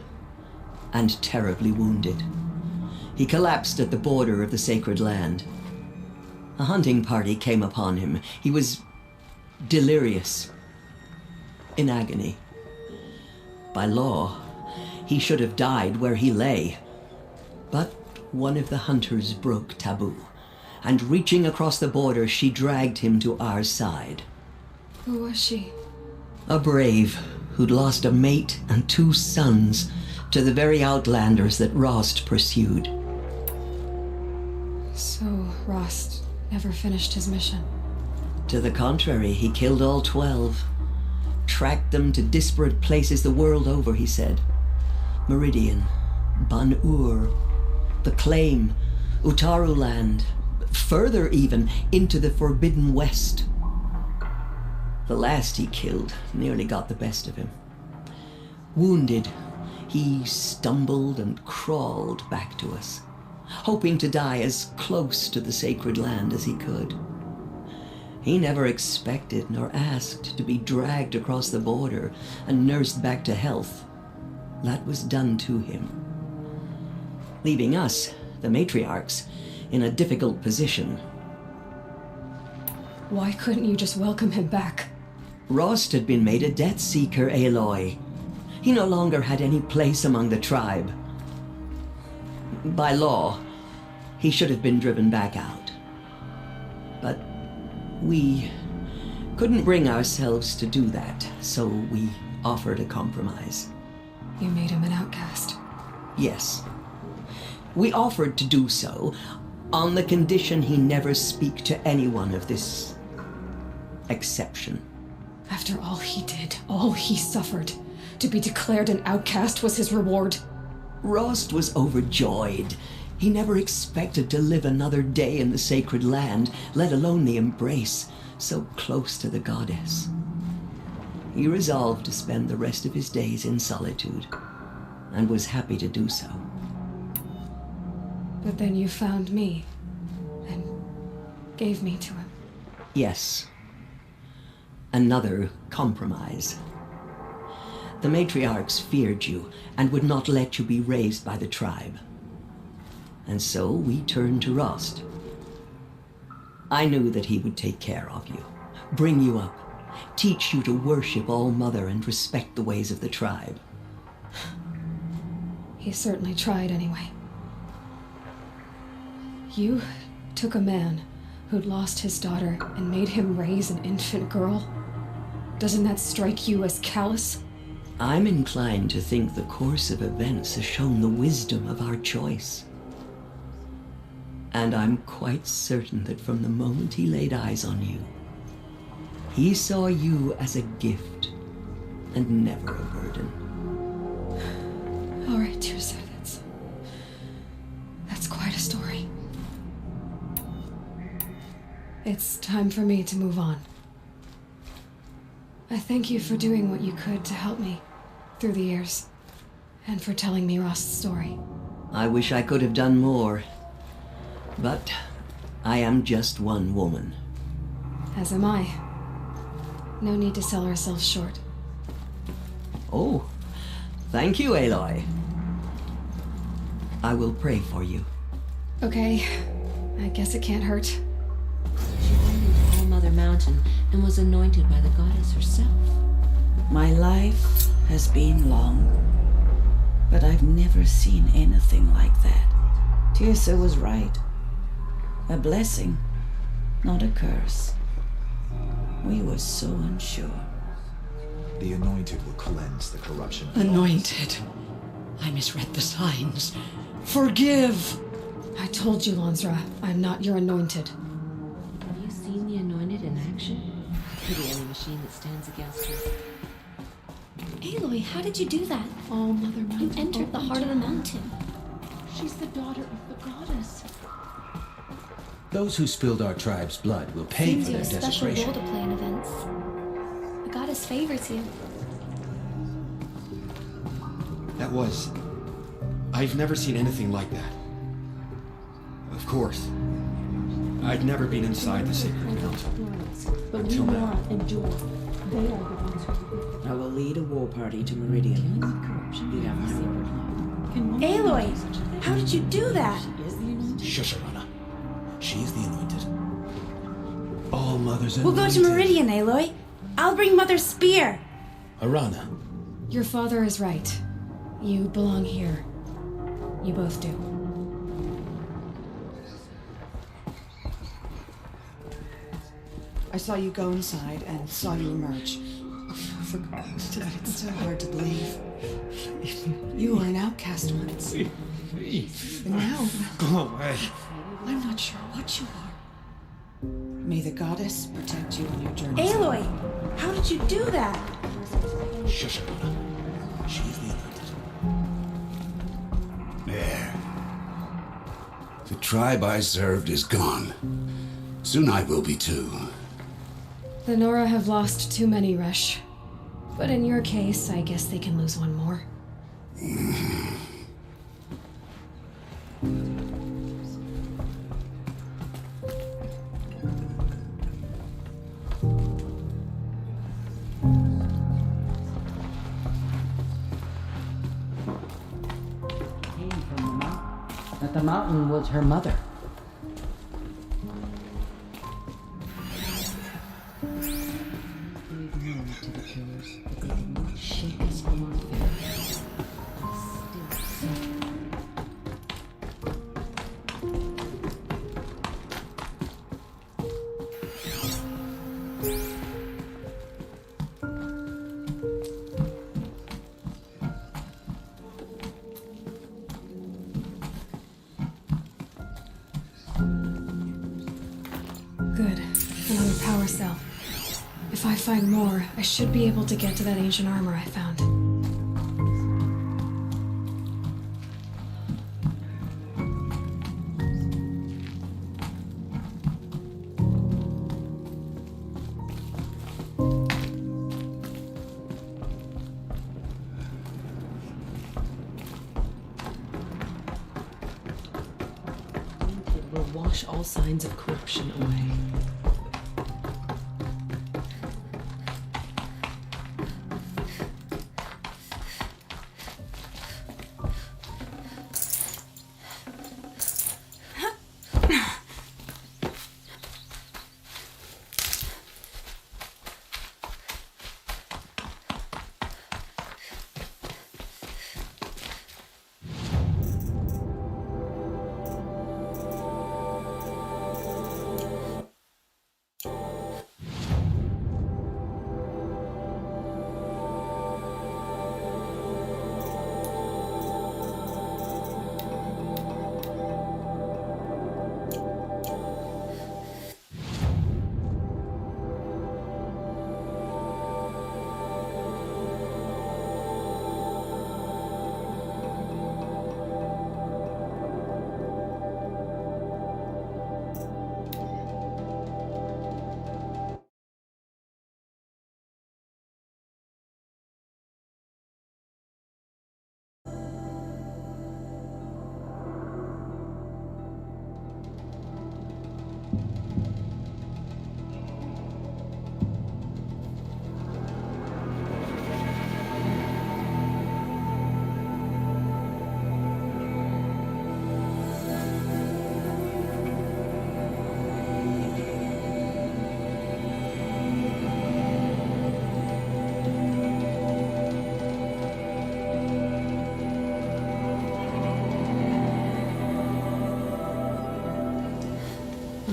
and terribly wounded. He collapsed at the border of the sacred land. A hunting party came upon him. He was delirious, in agony. By law, he should have died where he lay. But one of the hunters broke taboo, and reaching across the border, she dragged him to our side. Who was she? A brave who'd lost a mate and 2 sons to the very Outlanders that Rost pursued. So Rost never finished his mission? To the contrary, he killed all 12. Tracked them to disparate places the world over, he said. Meridian, Ban-Ur, the Claim, Utaru Land, further even, into the Forbidden West. The last he killed nearly got the best of him. Wounded, he stumbled and crawled back to us, hoping to die as close to the sacred land as he could. He never expected nor asked to be dragged across the border and nursed back to health. That was done to him, leaving us, the matriarchs, in a difficult position. Why couldn't you just welcome him back? Rost had been made a Death Seeker, Aloy. He no longer had any place among the tribe. By law, he should have been driven back out. But we couldn't bring ourselves to do that, so we offered a compromise. You made him an outcast? Yes. We offered to do so on the condition he never speak to anyone of this exception. After all he did, all he suffered, to be declared an outcast was his reward. Rost was overjoyed. He never expected to live another day in the sacred land, let alone the embrace, so close to the goddess. He resolved to spend the rest of his days in solitude, and was happy to do so. But then you found me, and gave me to him. Yes. Another compromise. The matriarchs feared you, and would not let you be raised by the tribe. And so we turned to Rost. I knew that he would take care of you, bring you up, teach you to worship All-Mother and respect the ways of the tribe. He certainly tried anyway. You took a man who'd lost his daughter and made him raise an infant girl. Doesn't that strike you as callous? I'm inclined to think the course of events has shown the wisdom of our choice. And I'm quite certain that from the moment he laid eyes on you, he saw you as a gift and never a burden. All right, Tirsa, that's quite a story. It's time for me to move on. I thank you for doing what you could to help me through the years, and for telling me Rost's story. I wish I could have done more, but I am just one woman. As am I. No need to sell ourselves short. Oh, thank you, Aloy. I will pray for you. Okay, I guess it can't hurt. She went into All-Mother Mountain and was anointed by the goddess herself. My life has been long, but I've never seen anything like that. Tirsa was right. A blessing, not a curse. We were so unsure. The Anointed will cleanse the corruption. Anointed. I misread the signs. Forgive! I told you, Lansra, I'm not your Anointed. Have you seen the Anointed in action? Pity any machine that stands against her. Aloy, how did you do that? All-Mother Mountain. You entered the heart of the mountain. She's the daughter of the goddess. Those who spilled our tribe's blood will pay Seems for you their have a special desecration. role to play in events. The goddess favors you. That was... I've never seen anything like that. Of course. I'd never been inside the sacred mountain. Until now. I will lead a war party to Meridian. You have my word. Aloy, how did you do that? Shush, Arana. She's the Anointed. All Mother's We'll go to Meridian, Aloy. I'll bring Mother's spear. Arana. Your father is right. You belong here. You both do. I saw you go inside and saw you emerge. For God's sake, it's so hard to believe. You were an outcast once. And now, Go away. I'm not sure what you are. May the goddess protect you on your journey. Aloy, how did you do that? Shush, Arana. She's the Anointed. There. The tribe I served is gone. Soon I will be too. The Nora have lost too many, Resh. But in your case, I guess they can lose one more. That the mountain was her mother. Good. Another power cell. If I find more, I should be able to get to that ancient armor I found. It will wash all signs of corruption away.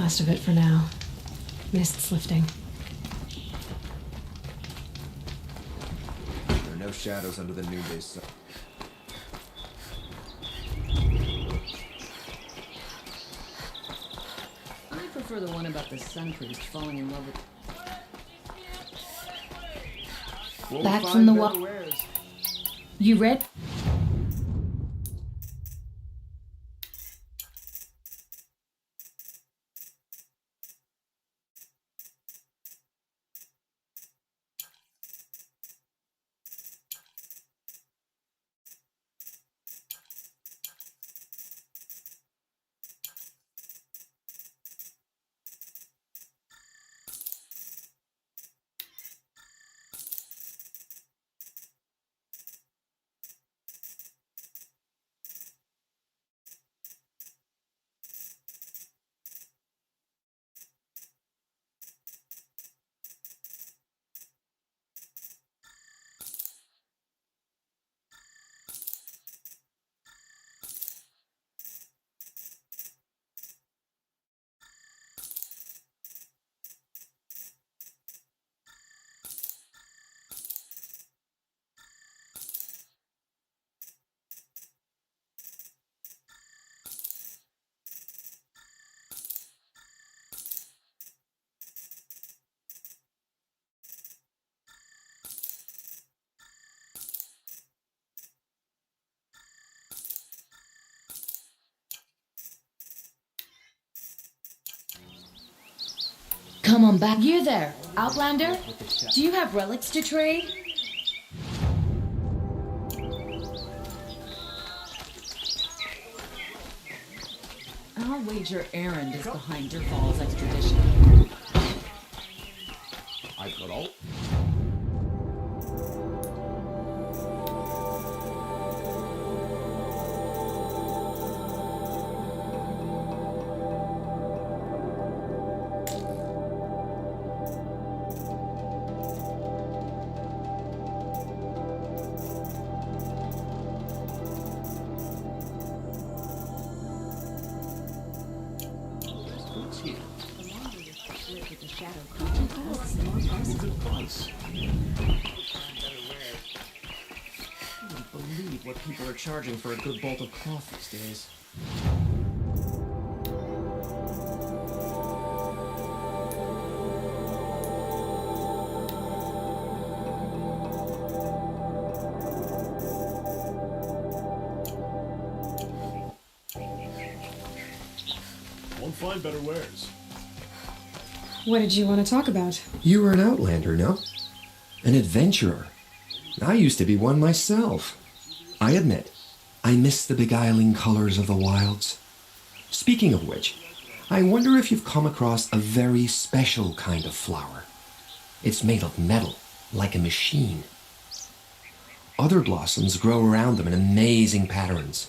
last of it for now. Mist's lifting. There are no shadows under the noonday sun. I prefer the one about the sun priest falling in love with... Back from the wall. You read? Come on back. You there, Outlander? Do you have relics to trade? I'll wager Aaron is behind Derval's extradition. I've got all. People are charging for a good bolt of cloth these days. Won't find better wares. What did you want to talk about? You were an outlander, no? An adventurer. I used to be one myself. I admit, I miss the beguiling colors of the wilds. Speaking of which, I wonder if you've come across a very special kind of flower. It's made of metal, like a machine. Other blossoms grow around them in amazing patterns.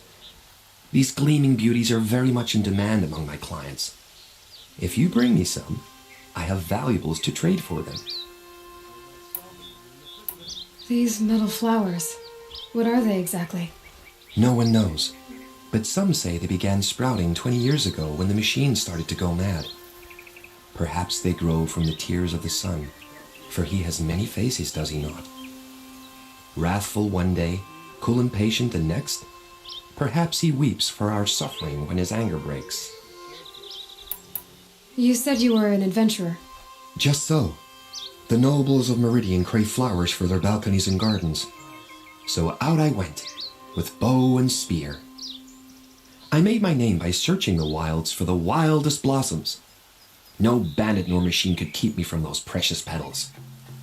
These gleaming beauties are very much in demand among my clients. If you bring me some, I have valuables to trade for them. These metal flowers. What are they exactly? No one knows, but some say they began sprouting 20 years ago when the machine started to go mad. Perhaps they grow from the tears of the sun, for he has many faces, does he not? Wrathful one day, cool and patient the next, perhaps he weeps for our suffering when his anger breaks. You said you were an adventurer. Just so. The nobles of Meridian crave flowers for their balconies and gardens. So out I went, with bow and spear. I made my name by searching the wilds for the wildest blossoms. No bandit nor machine could keep me from those precious petals.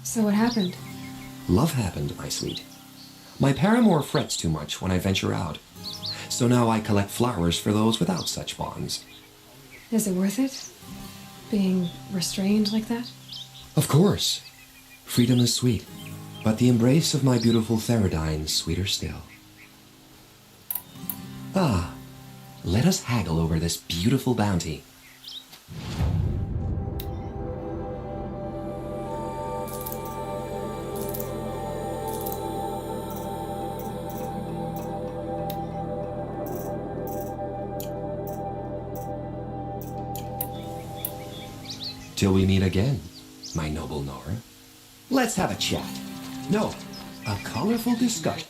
So what happened? Love happened, my sweet. My paramour frets too much when I venture out. So now I collect flowers for those without such bonds. Is it worth it? Being restrained like that? Of course. Freedom is sweet. But the embrace of my beautiful Theradine is sweeter still. Ah, let us haggle over this beautiful bounty. Till we meet again, my noble Nora. Let's have a chat. No, a colorful discussion.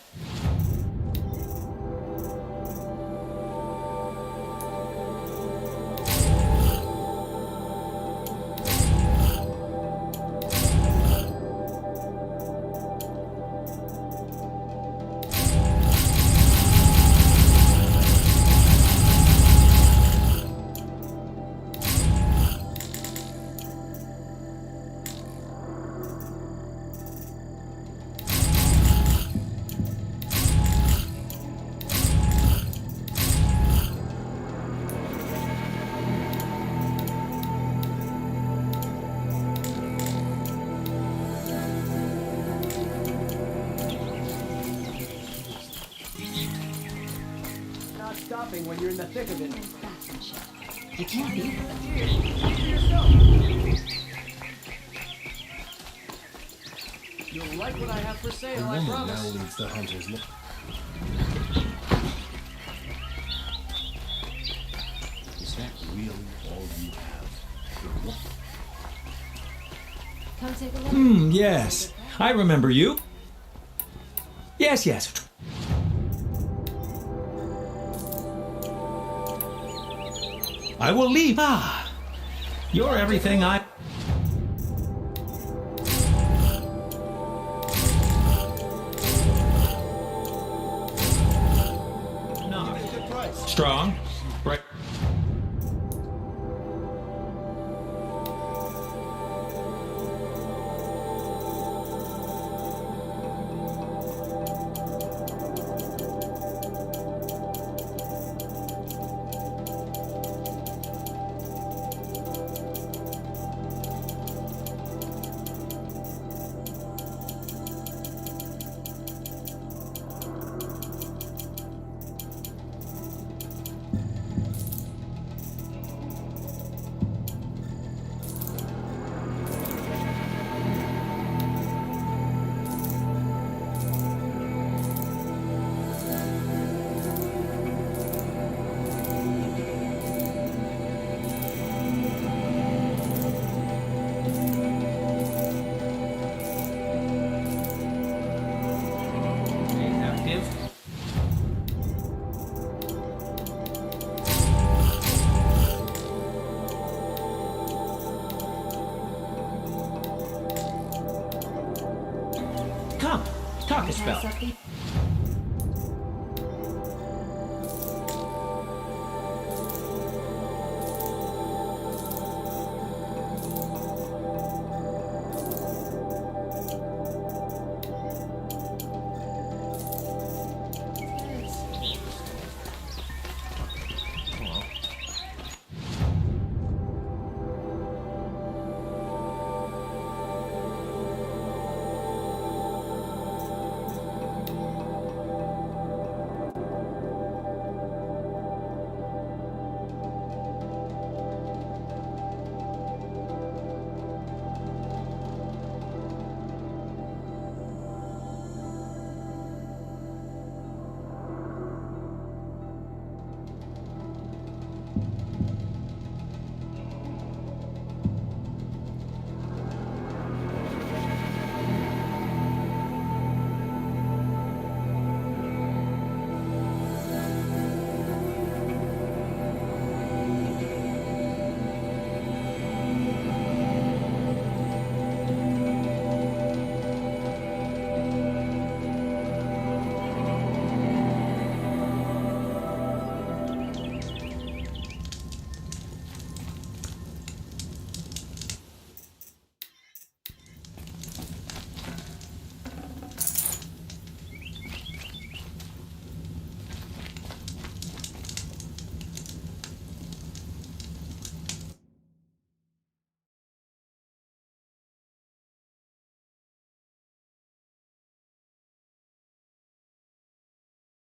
Stopping when you're in the thick of it. You can't be. You'll like what I have for sale, The I woman promise. now leads the hunters. Is that really all you have? Come take a look. Yes. I remember you. Yes, yes. I will leave. Ah, you're everything I... No. Strong. Right. Come, talk a spell.